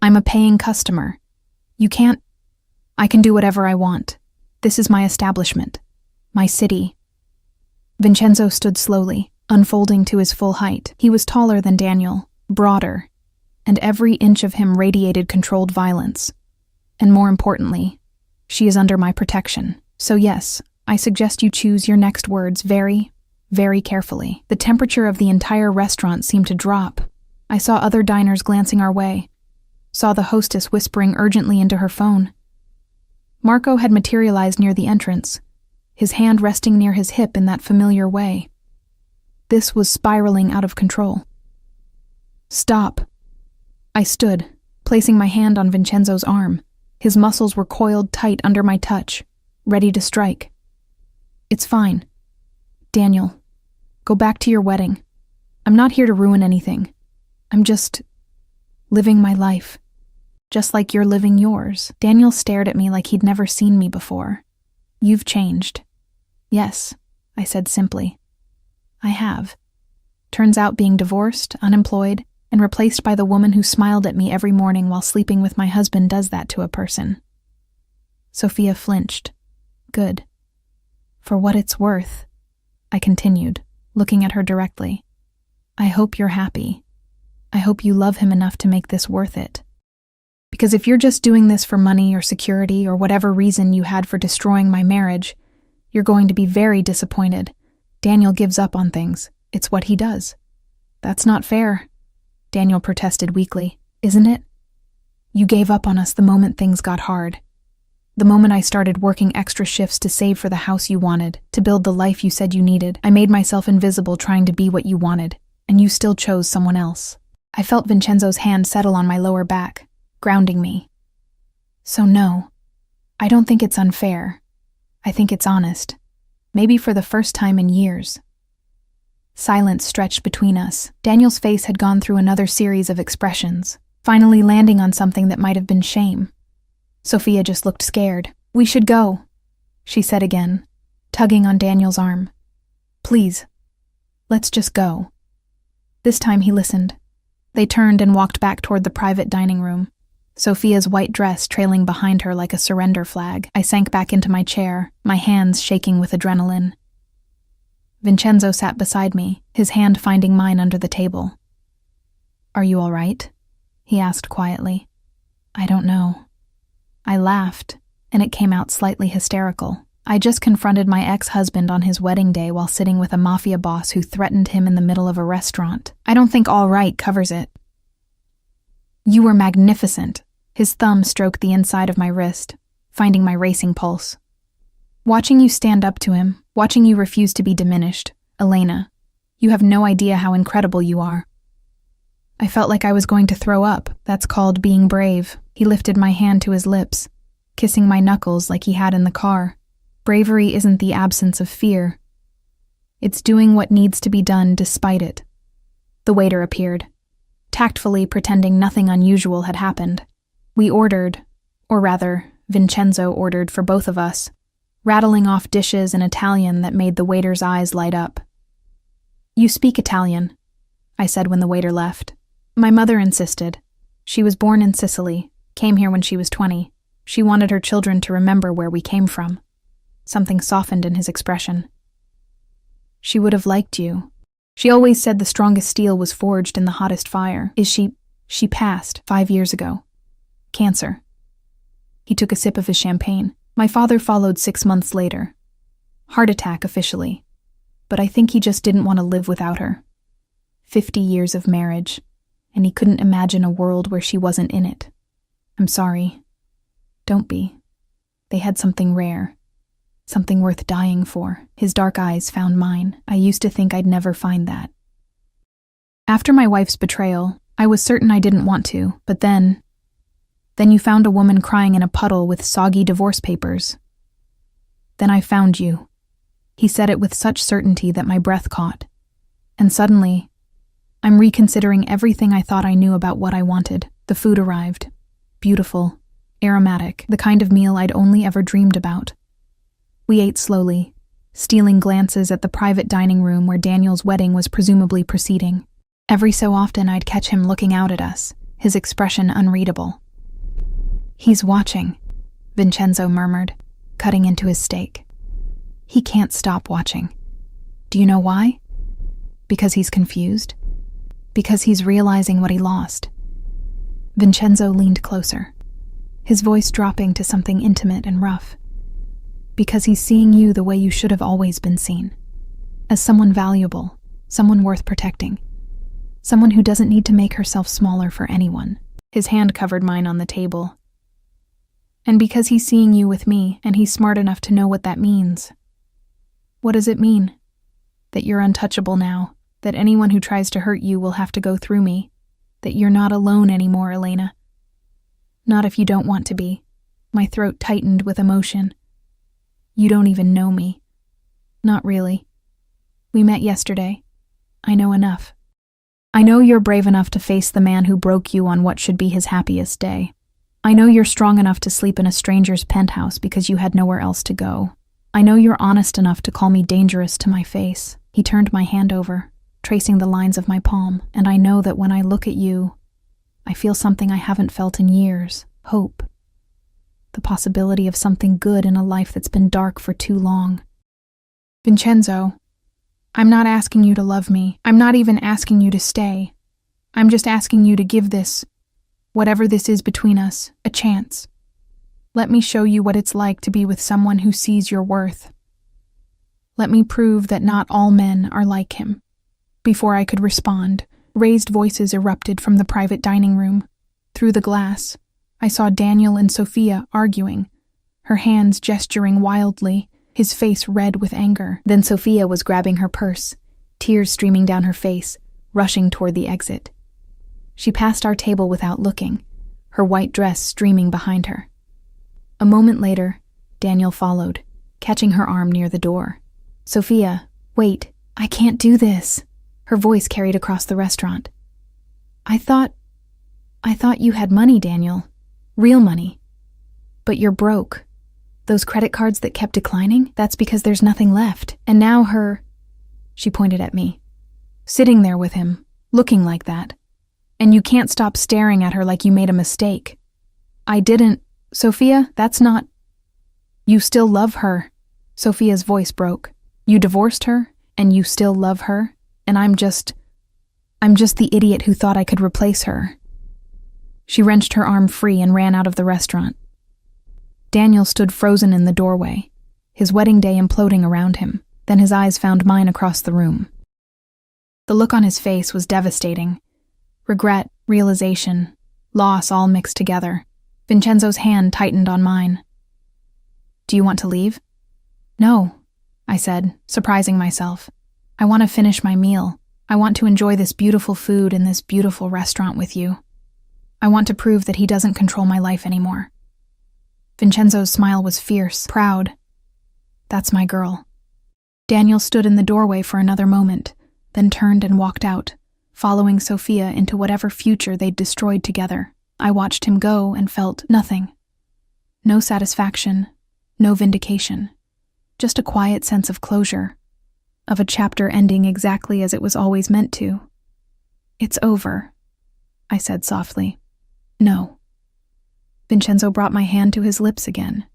I'm a paying customer. You can't— I can do whatever I want. This is my establishment. My city." Vincenzo stood slowly, unfolding to his full height. He was taller than Daniel, broader, and every inch of him radiated controlled violence. And more importantly, she is under my protection. So yes, I suggest you choose your next words very, very carefully. The temperature of the entire restaurant seemed to drop. I saw other diners glancing our way, saw the hostess whispering urgently into her phone. Marco had materialized near the entrance, his hand resting near his hip in that familiar way. This was spiraling out of control. "Stop." I stood, placing my hand on Vincenzo's arm. His muscles were coiled tight under my touch, ready to strike. "It's fine. Daniel, go back to your wedding. I'm not here to ruin anything. I'm just living my life, just like you're living yours." Daniel stared at me like he'd never seen me before. "You've changed." "Yes," I said simply. "I have. Turns out being divorced, unemployed, and replaced by the woman who smiled at me every morning while sleeping with my husband does that to a person." Sophia flinched. "Good. For what it's worth," I continued, looking at her directly. "I hope you're happy. I hope you love him enough to make this worth it. Because if you're just doing this for money or security or whatever reason you had for destroying my marriage, you're going to be very disappointed. Daniel gives up on things. It's what he does." "That's not fair," Daniel protested weakly. "Isn't it? You gave up on us the moment things got hard. The moment I started working extra shifts to save for the house you wanted, to build the life you said you needed. I made myself invisible trying to be what you wanted, and you still chose someone else." I felt Vincenzo's hand settle on my lower back, grounding me. "So no, I don't think it's unfair. I think it's honest. Maybe for the first time in years." Silence stretched between us. Daniel's face had gone through another series of expressions, finally landing on something that might have been shame. Sophia just looked scared. "We should go," she said again, tugging on Daniel's arm. "Please, let's just go." This time he listened. They turned and walked back toward the private dining room, Sophia's white dress trailing behind her like a surrender flag. I sank back into my chair, my hands shaking with adrenaline. Vincenzo sat beside me, his hand finding mine under the table. "Are you all right?" he asked quietly. "I don't know." I laughed, and it came out slightly hysterical. I just confronted my ex-husband on his wedding day while sitting with a Mafia boss who threatened him in the middle of a restaurant. I don't think "all right" covers it. "You were magnificent." His thumb stroked the inside of my wrist, finding my racing pulse. "Watching you stand up to him, watching you refuse to be diminished. Elena, you have no idea how incredible you are." I felt like I was going to throw up. That's called being brave. He lifted my hand to his lips, kissing my knuckles like he had in the car. Bravery isn't the absence of fear. It's doing what needs to be done despite it. The waiter appeared, tactfully pretending nothing unusual had happened. We ordered, or rather, Vincenzo ordered for both of us, rattling off dishes in Italian that made the waiter's eyes light up. "You speak Italian," I said when the waiter left. "My mother insisted. She was born in Sicily, came here when she was 20. She wanted her children to remember where we came from." Something softened in his expression. "She would have liked you. She always said the strongest steel was forged in the hottest fire. She passed 5 years ago. Cancer." He took a sip of his champagne. "My father followed 6 months later. Heart attack officially. But I think he just didn't want to live without her. 50 years of marriage, and he couldn't imagine a world where she wasn't in it. I'm sorry. Don't be. They had something rare. Something worth dying for." His dark eyes found mine. I used to think I'd never find that. After my wife's betrayal, I was certain I didn't want to, but then you found a woman crying in a puddle with soggy divorce papers. Then I found you. He said it with such certainty that my breath caught. And suddenly, I'm reconsidering everything I thought I knew about what I wanted. The food arrived. Beautiful, aromatic, the kind of meal I'd only ever dreamed about. We ate slowly, stealing glances at the private dining room where Daniel's wedding was presumably proceeding. Every so often I'd catch him looking out at us, his expression unreadable. "He's watching," Vincenzo murmured, cutting into his steak. "He can't stop watching. Do you know why? Because he's confused? Because he's realizing what he lost." Vincenzo leaned closer, his voice dropping to something intimate and rough. "Because he's seeing you the way you should have always been seen. As someone valuable, someone worth protecting. Someone who doesn't need to make herself smaller for anyone." His hand covered mine on the table. "And because he's seeing you with me, and he's smart enough to know what that means." "What does it mean?" "That you're untouchable now, that anyone who tries to hurt you will have to go through me, that you're not alone anymore, Elena. Not if you don't want to be." My throat tightened with emotion. "You don't even know me." "Not really. We met yesterday. I know enough. I know you're brave enough to face the man who broke you on what should be his happiest day. I know you're strong enough to sleep in a stranger's penthouse because you had nowhere else to go. I know you're honest enough to call me dangerous to my face." He turned my hand over, tracing the lines of my palm, and I know that when I look at you, I feel something I haven't felt in years: hope. The possibility of something good in a life that's been dark for too long. "Vincenzo, I'm not asking you to love me. I'm not even asking you to stay. I'm just asking you to give this, whatever this is between us, a chance. Let me show you what it's like to be with someone who sees your worth. Let me prove that not all men are like him." Before I could respond, raised voices erupted from the private dining room. Through the glass, I saw Daniel and Sophia arguing, her hands gesturing wildly, his face red with anger. Then Sophia was grabbing her purse, tears streaming down her face, rushing toward the exit. She passed our table without looking, her white dress streaming behind her. A moment later, Daniel followed, catching her arm near the door. "Sophia, wait," I can't do this. Her voice carried across the restaurant. I thought you had money, Daniel. Real money. But you're broke. Those credit cards that kept declining, that's because there's nothing left. And now she pointed at me, sitting there with him, looking like that. And you can't stop staring at her like you made a mistake. I didn't. Sophia, that's not. You still love her. Sophia's voice broke. You divorced her, and you still love her, and I'm just the idiot who thought I could replace her. She wrenched her arm free and ran out of the restaurant. Daniel stood frozen in the doorway, his wedding day imploding around him. Then his eyes found mine across the room. The look on his face was devastating. Regret, realization, loss all mixed together. Vincenzo's hand tightened on mine. Do you want to leave? No, I said, surprising myself. I want to finish my meal. I want to enjoy this beautiful food in this beautiful restaurant with you. I want to prove that he doesn't control my life anymore. Vincenzo's smile was fierce, proud. That's my girl. Daniel stood in the doorway for another moment, then turned and walked out, following Sophia into whatever future they'd destroyed together. I watched him go and felt nothing. No satisfaction, no vindication. Just a quiet sense of closure, of a chapter ending exactly as it was always meant to. It's over, I said softly. No. Vincenzo brought my hand to his lips again,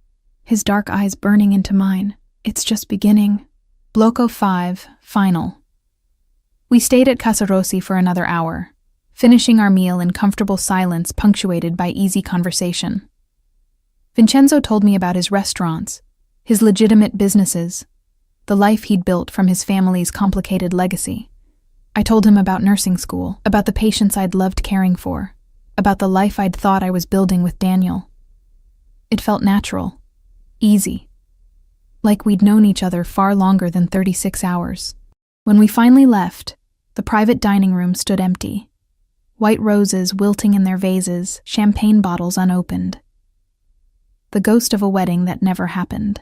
his dark eyes burning into mine. It's just beginning. Blocco 5, final. We stayed at Casa Rossi for another hour, finishing our meal in comfortable silence punctuated by easy conversation. Vincenzo told me about his restaurants, his legitimate businesses, the life he'd built from his family's complicated legacy. I told him about nursing school, about the patients I'd loved caring for, about the life I'd thought I was building with Daniel. It felt natural, easy, like we'd known each other far longer than 36 hours. When we finally left, the private dining room stood empty. White roses wilting in their vases, champagne bottles unopened. The ghost of a wedding that never happened.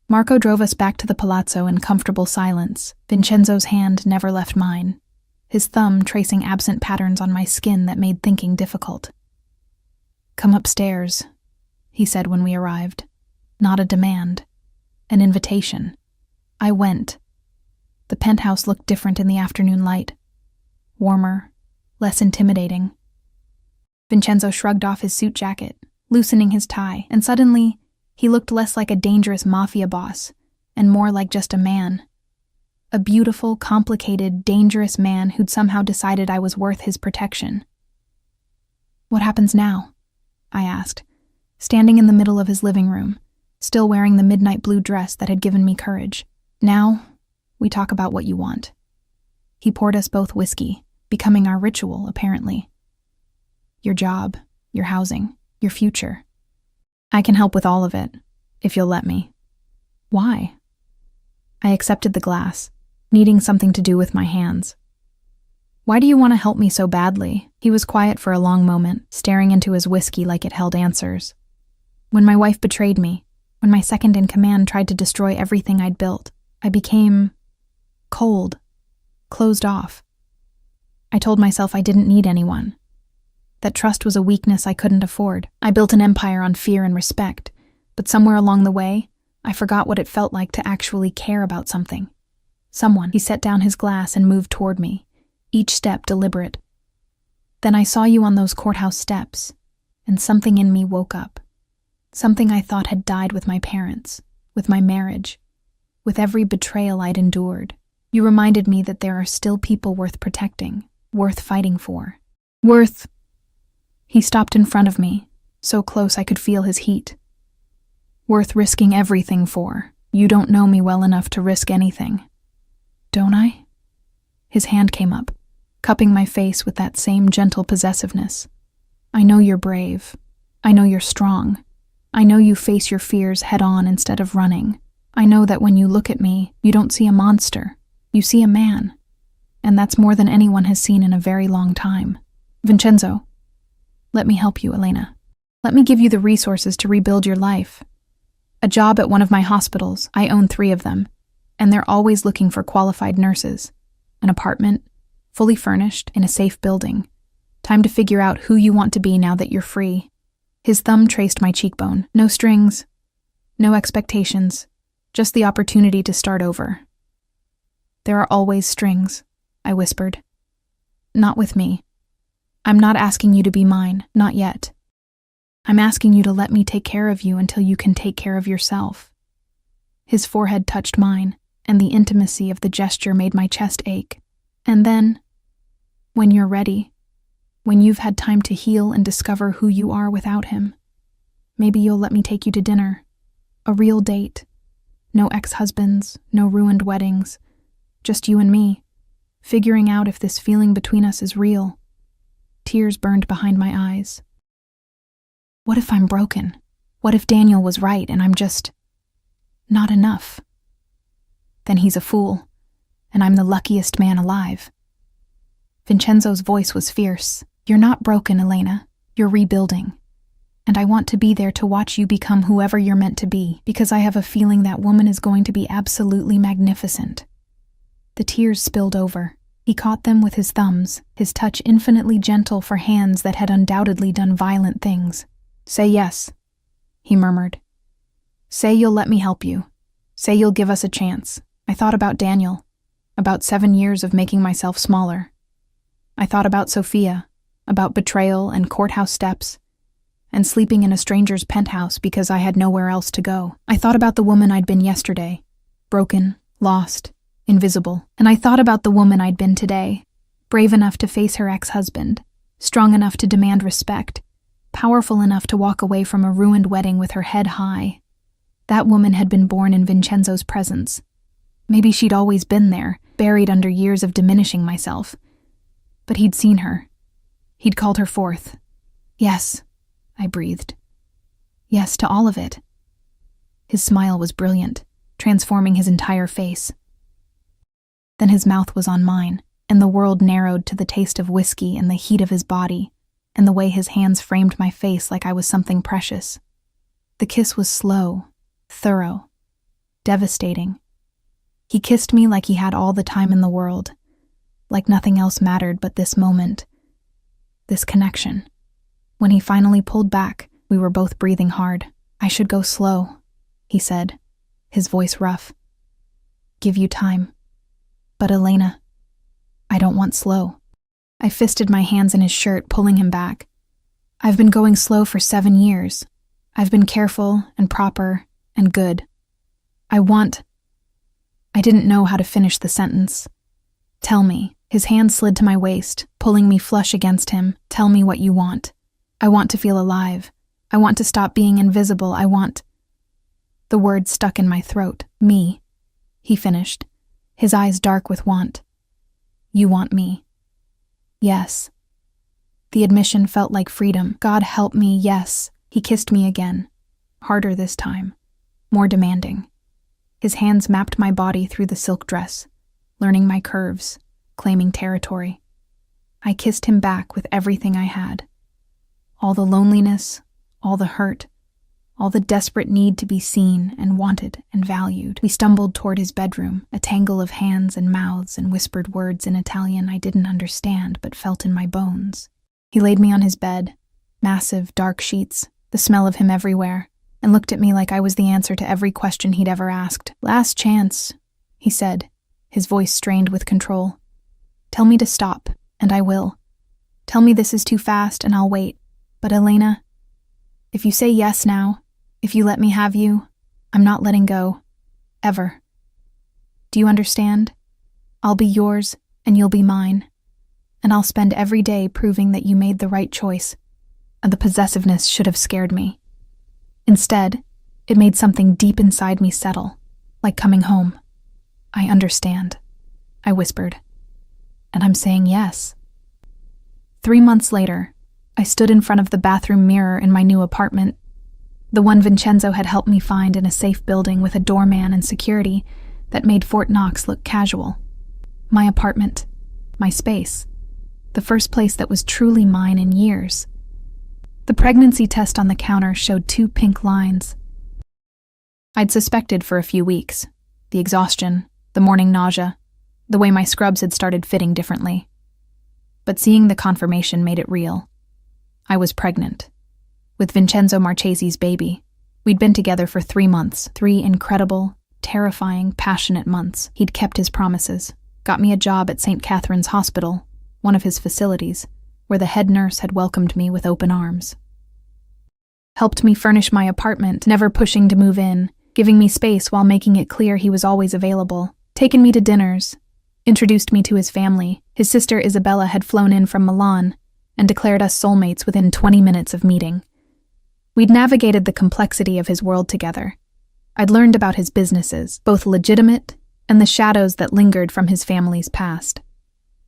Marco drove us back to the palazzo in comfortable silence. Vincenzo's hand never left mine, his thumb tracing absent patterns on my skin that made thinking difficult. Come upstairs, he said when we arrived. Not a demand, an invitation. I went. The penthouse looked different in the afternoon light. Warmer, less intimidating. Vincenzo shrugged off his suit jacket, loosening his tie, and suddenly he looked less like a dangerous Mafia boss and more like just a man. A beautiful, complicated, dangerous man who'd somehow decided I was worth his protection. What happens now? I asked, standing in the middle of his living room, still wearing the midnight blue dress that had given me courage. Now, we talk about what you want. He poured us both whiskey, becoming our ritual, apparently. Your job, your housing, your future. I can help with all of it, if you'll let me. Why? I accepted the glass, needing something to do with my hands. Why do you want to help me so badly? He was quiet for a long moment, staring into his whiskey like it held answers. When my wife betrayed me, when my second in command tried to destroy everything I'd built, I became cold, closed off. I told myself I didn't need anyone, that trust was a weakness I couldn't afford. I built an empire on fear and respect, but somewhere along the way, I forgot what it felt like to actually care about something. Someone. He set down his glass and moved toward me, each step deliberate. Then I saw you on those courthouse steps, and something in me woke up. Something I thought had died with my parents, with my marriage, with every betrayal I'd endured. You reminded me that there are still people worth protecting, worth fighting for. He stopped in front of me, so close I could feel his heat. Worth risking everything for. You don't know me well enough to risk anything. Don't I? His hand came up, cupping my face with that same gentle possessiveness. I know you're brave. I know you're strong. I know you face your fears head on instead of running. I know that when you look at me, you don't see a monster. You see a man. And that's more than anyone has seen in a very long time. Vincenzo, let me help you, Elena. Let me give you the resources to rebuild your life. A job at one of my hospitals, I own 3 of them, And they're always looking for qualified nurses. An apartment, fully furnished, in a safe building. Time to figure out who you want to be now that you're free. His thumb traced my cheekbone. No strings, no expectations, just the opportunity to start over. There are always strings, I whispered. Not with me. I'm not asking you to be mine, not yet. I'm asking you to let me take care of you until you can take care of yourself. His forehead touched mine, and the intimacy of the gesture made my chest ache. And then, when you're ready, when you've had time to heal and discover who you are without him, maybe you'll let me take you to dinner. A real date. No ex-husbands, no ruined weddings. Just you and me, figuring out if this feeling between us is real. Tears burned behind my eyes. What if I'm broken? What if Daniel was right and I'm just not enough? Then he's a fool, and I'm the luckiest man alive. Vincenzo's voice was fierce. You're not broken, Elena. You're rebuilding. And I want to be there to watch you become whoever you're meant to be, because I have a feeling that woman is going to be absolutely magnificent. The tears spilled over. He caught them with his thumbs, his touch infinitely gentle for hands that had undoubtedly done violent things. Say yes, he murmured. Say you'll let me help you. Say you'll give us a chance. I thought about Daniel, about 7 years of making myself smaller. I thought about Sophia, about betrayal and courthouse steps, and sleeping in a stranger's penthouse because I had nowhere else to go. I thought about the woman I'd been yesterday, broken, lost, invisible. And I thought about the woman I'd been today, brave enough to face her ex-husband, strong enough to demand respect, powerful enough to walk away from a ruined wedding with her head high. That woman had been born in Vincenzo's presence. Maybe she'd always been there, buried under years of diminishing myself. But he'd seen her. He'd called her forth. Yes, I breathed. Yes to all of it. His smile was brilliant, transforming his entire face. Then his mouth was on mine, and the world narrowed to the taste of whiskey and the heat of his body, and the way his hands framed my face like I was something precious. The kiss was slow, thorough, devastating. He kissed me like he had all the time in the world, like nothing else mattered but this moment, this connection. When he finally pulled back, we were both breathing hard. I should go slow, he said, his voice rough. Give you time. But Elena, I don't want slow. I fisted my hands in his shirt, pulling him back. I've been going slow for 7 years. I've been careful and proper and good. I didn't know how to finish the sentence. Tell me. His hand slid to my waist, pulling me flush against him. Tell me what you want. I want to feel alive. I want to stop being invisible. The word stuck in my throat. Me, he finished, his eyes dark with want. You want me. Yes. The admission felt like freedom. God help me, yes. He kissed me again. Harder this time. More demanding. His hands mapped my body through the silk dress, learning my curves, claiming territory. I kissed him back with everything I had. All the loneliness, all the hurt, all the desperate need to be seen and wanted and valued. We stumbled toward his bedroom, a tangle of hands and mouths and whispered words in Italian I didn't understand but felt in my bones. He laid me on his bed, massive, dark sheets, the smell of him everywhere, and looked at me like I was the answer to every question he'd ever asked. Last chance, he said, his voice strained with control. Tell me to stop, and I will. Tell me this is too fast, and I'll wait. But Elena, if you say yes now, if you let me have you, I'm not letting go. Ever. Do you understand? I'll be yours, and you'll be mine. And I'll spend every day proving that you made the right choice. The possessiveness should have scared me. Instead, it made something deep inside me settle, like coming home. I understand, I whispered. And I'm saying yes. 3 months later, I stood in front of the bathroom mirror in my new apartment, the one Vincenzo had helped me find in a safe building with a doorman and security that made Fort Knox look casual. My apartment, my space, the first place that was truly mine in years. The pregnancy test on the counter showed 2 pink lines. I'd suspected for a few weeks. The exhaustion, the morning nausea, the way my scrubs had started fitting differently. But seeing the confirmation made it real. I was pregnant. With Vincenzo Marchese's baby. We'd been together for 3 months, 3 incredible, terrifying, passionate months. He'd kept his promises, got me a job at St. Catherine's Hospital, one of his facilities, where the head nurse had welcomed me with open arms. Helped me furnish my apartment, never pushing to move in, giving me space while making it clear he was always available, taken me to dinners, introduced me to his family. His sister Isabella had flown in from Milan and declared us soulmates within 20 minutes of meeting. We'd navigated the complexity of his world together. I'd learned about his businesses, both legitimate and the shadows that lingered from his family's past.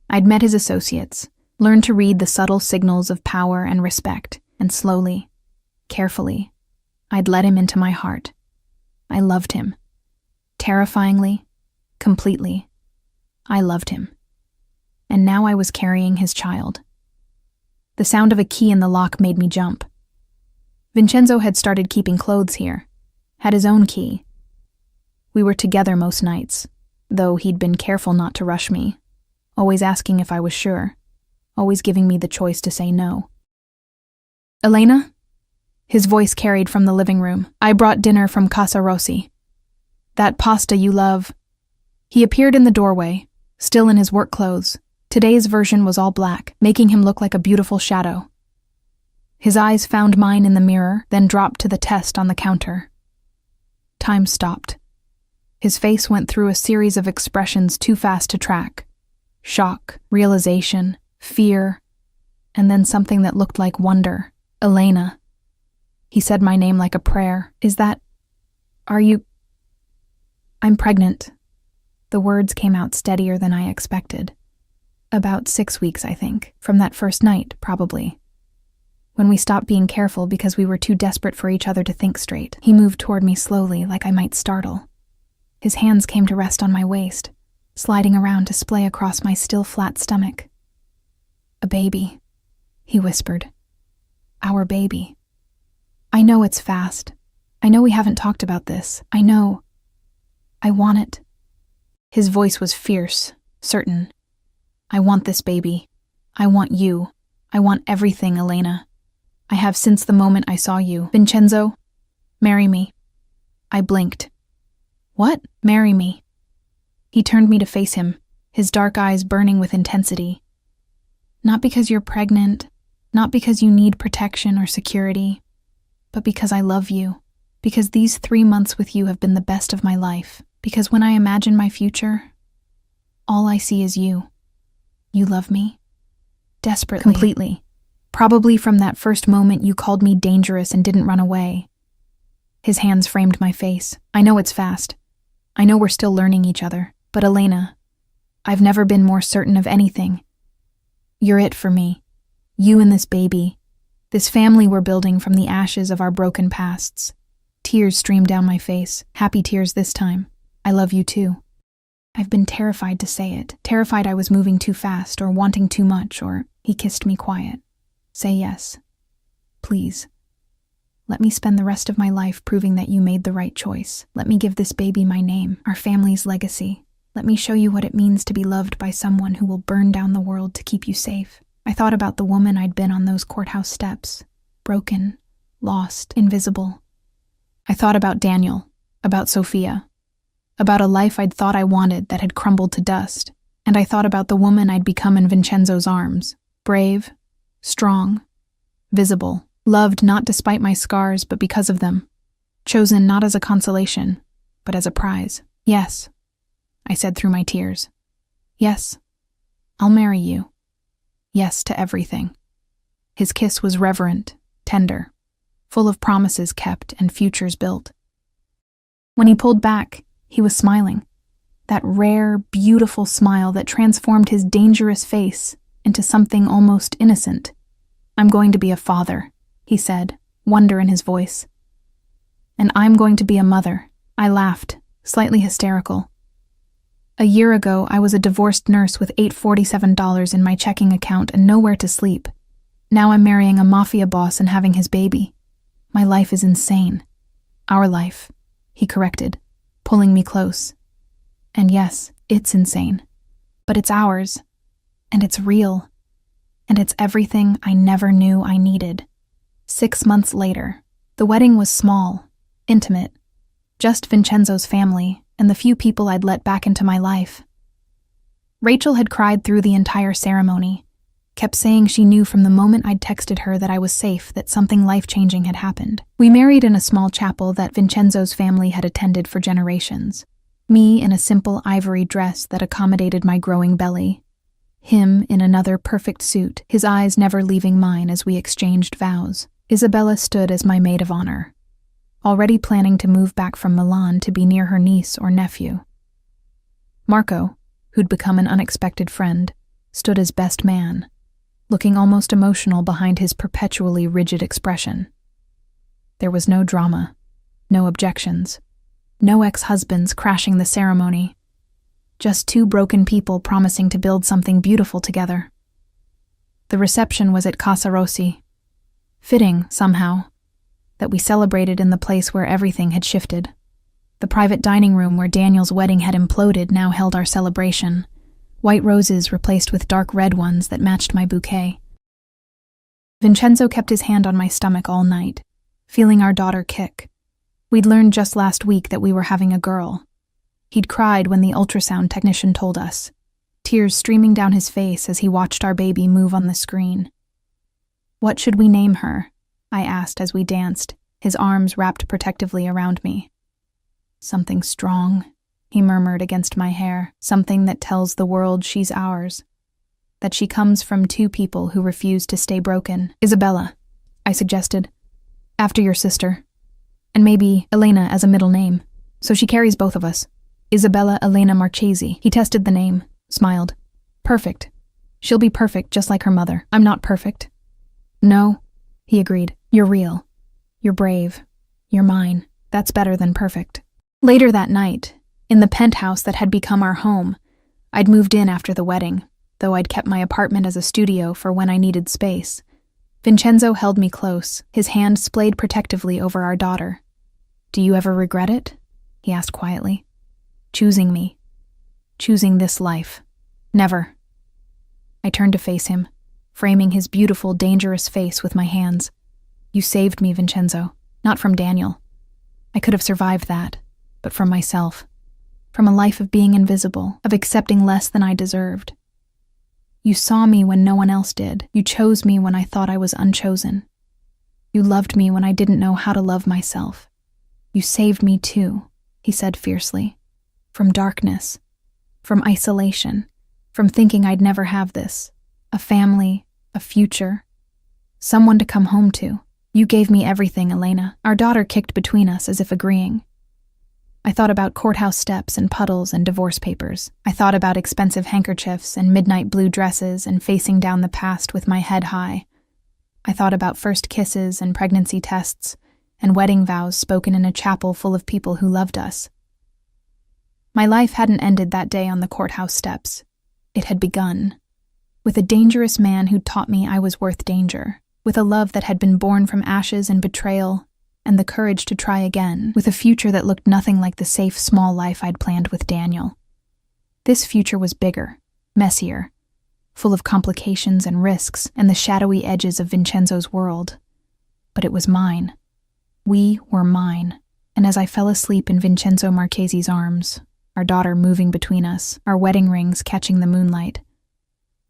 I'd met his associates, learned to read the subtle signals of power and respect, and slowly, carefully, I'd let him into my heart. I loved him. Terrifyingly, completely. I loved him. And now I was carrying his child. The sound of a key in the lock made me jump. Vincenzo had started keeping clothes here, had his own key. We were together most nights, though he'd been careful not to rush me, always asking if I was sure, always giving me the choice to say no. Elena? His voice carried from the living room. I brought dinner from Casa Rossi. That pasta you love. He appeared in the doorway, still in his work clothes. Today's version was all black, making him look like a beautiful shadow. His eyes found mine in the mirror, then dropped to the test on the counter. Time stopped. His face went through a series of expressions too fast to track. Shock, realization, fear, and then something that looked like wonder. Elena. He said my name like a prayer. Are you... I'm pregnant. The words came out steadier than I expected. About 6 weeks, I think, from that first night, probably. When we stopped being careful because we were too desperate for each other to think straight, he moved toward me slowly, like I might startle. His hands came to rest on my waist, sliding around to splay across my still flat stomach. A baby, he whispered. Our baby. I know it's fast. I know we haven't talked about this. I know. I want it. His voice was fierce, certain. I want this baby. I want you. I want everything, Elena. I have since the moment I saw you. Vincenzo, marry me. I blinked. What? Marry me. He turned me to face him, his dark eyes burning with intensity. Not because you're pregnant, not because you need protection or security, but because I love you, because these 3 months with you have been the best of my life, because when I imagine my future, all I see is you. You love me? Desperately. Completely. Probably from that first moment you called me dangerous and didn't run away. His hands framed my face. I know it's fast. I know we're still learning each other. But Elena, I've never been more certain of anything. You're it for me. You and this baby. This family we're building from the ashes of our broken pasts. Tears streamed down my face. Happy tears this time. I love you too. I've been terrified to say it. Terrified I was moving too fast or wanting too much, or he kissed me quiet. Say yes. Please. Let me spend the rest of my life proving that you made the right choice. Let me give this baby my name, our family's legacy. Let me show you what it means to be loved by someone who will burn down the world to keep you safe. I thought about the woman I'd been on those courthouse steps. Broken, lost, invisible. I thought about Daniel, about Sophia, about a life I'd thought I wanted that had crumbled to dust. And I thought about the woman I'd become in Vincenzo's arms. Brave, strong, visible, loved not despite my scars but because of them, chosen not as a consolation, but as a prize. Yes, I said through my tears. Yes, I'll marry you. Yes to everything. His kiss was reverent, tender, full of promises kept and futures built. When he pulled back, he was smiling, that rare, beautiful smile that transformed his dangerous face into something almost innocent. I'm going to be a father, he said, wonder in his voice. And I'm going to be a mother. I laughed, slightly hysterical. A year ago, I was a divorced nurse with $847 in my checking account and nowhere to sleep. Now I'm marrying a Mafia boss and having his baby. My life is insane. Our life, he corrected, pulling me close. And yes, it's insane. But it's ours. And it's real. And it's everything I never knew I needed. 6 months later, the wedding was small, intimate, just Vincenzo's family and the few people I'd let back into my life. Rachel had cried through the entire ceremony, kept saying she knew from the moment I'd texted her that I was safe, that something life-changing had happened. We married in a small chapel that Vincenzo's family had attended for generations. Me in a simple ivory dress that accommodated my growing belly. Him in another perfect suit, his eyes never leaving mine as we exchanged vows. Isabella stood as my maid of honor, already planning to move back from Milan to be near her niece or nephew. Marco, who'd become an unexpected friend, stood as best man, looking almost emotional behind his perpetually rigid expression. There was no drama, no objections, no ex-husbands crashing the ceremony, just two broken people promising to build something beautiful together. The reception was at Casa Rossi. Fitting, somehow, that we celebrated in the place where everything had shifted. The private dining room where Daniel's wedding had imploded now held our celebration. White roses replaced with dark red ones that matched my bouquet. Vincenzo kept his hand on my stomach all night, feeling our daughter kick. We'd learned just last week that we were having a girl. He'd cried when the ultrasound technician told us, tears streaming down his face as he watched our baby move on the screen. "What should we name her?" I asked as we danced, his arms wrapped protectively around me. "Something strong," he murmured against my hair, "something that tells the world she's ours. That she comes from two people who refuse to stay broken." "Isabella," I suggested. "After your sister. And maybe Elena as a middle name, so she carries both of us. Isabella Elena Marchesi." He tested the name, smiled. "Perfect. She'll be perfect just like her mother. I'm not perfect." "No," he agreed. "You're real. You're brave. You're mine. That's better than perfect." Later that night, in the penthouse that had become our home, I'd moved in after the wedding, though I'd kept my apartment as a studio for when I needed space. Vincenzo held me close, his hand splayed protectively over our daughter. "Do you ever regret it?" he asked quietly. "Choosing me. Choosing this life. Never." I turned to face him, framing his beautiful, dangerous face with my hands. "You saved me, Vincenzo, not from Daniel. I could have survived that, but from myself. From a life of being invisible, of accepting less than I deserved. You saw me when no one else did. You chose me when I thought I was unchosen. You loved me when I didn't know how to love myself. You saved me too," he said fiercely. "From darkness, from isolation, from thinking I'd never have this. A family, a future, someone to come home to. You gave me everything, Elena." Our daughter kicked between us as if agreeing. I thought about courthouse steps and puddles and divorce papers. I thought about expensive handkerchiefs and midnight blue dresses and facing down the past with my head high. I thought about first kisses and pregnancy tests and wedding vows spoken in a chapel full of people who loved us. My life hadn't ended that day on the courthouse steps. It had begun. With a dangerous man who'd taught me I was worth danger. With a love that had been born from ashes and betrayal, and the courage to try again, with a future that looked nothing like the safe, small life I'd planned with Daniel. This future was bigger, messier, full of complications and risks and the shadowy edges of Vincenzo's world. But it was mine. We were mine. And as I fell asleep in Vincenzo Marchesi's arms, our daughter moving between us, our wedding rings catching the moonlight,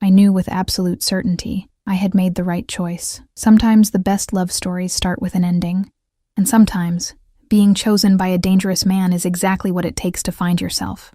I knew with absolute certainty I had made the right choice. Sometimes the best love stories start with an ending. And sometimes, being chosen by a dangerous man is exactly what it takes to find yourself.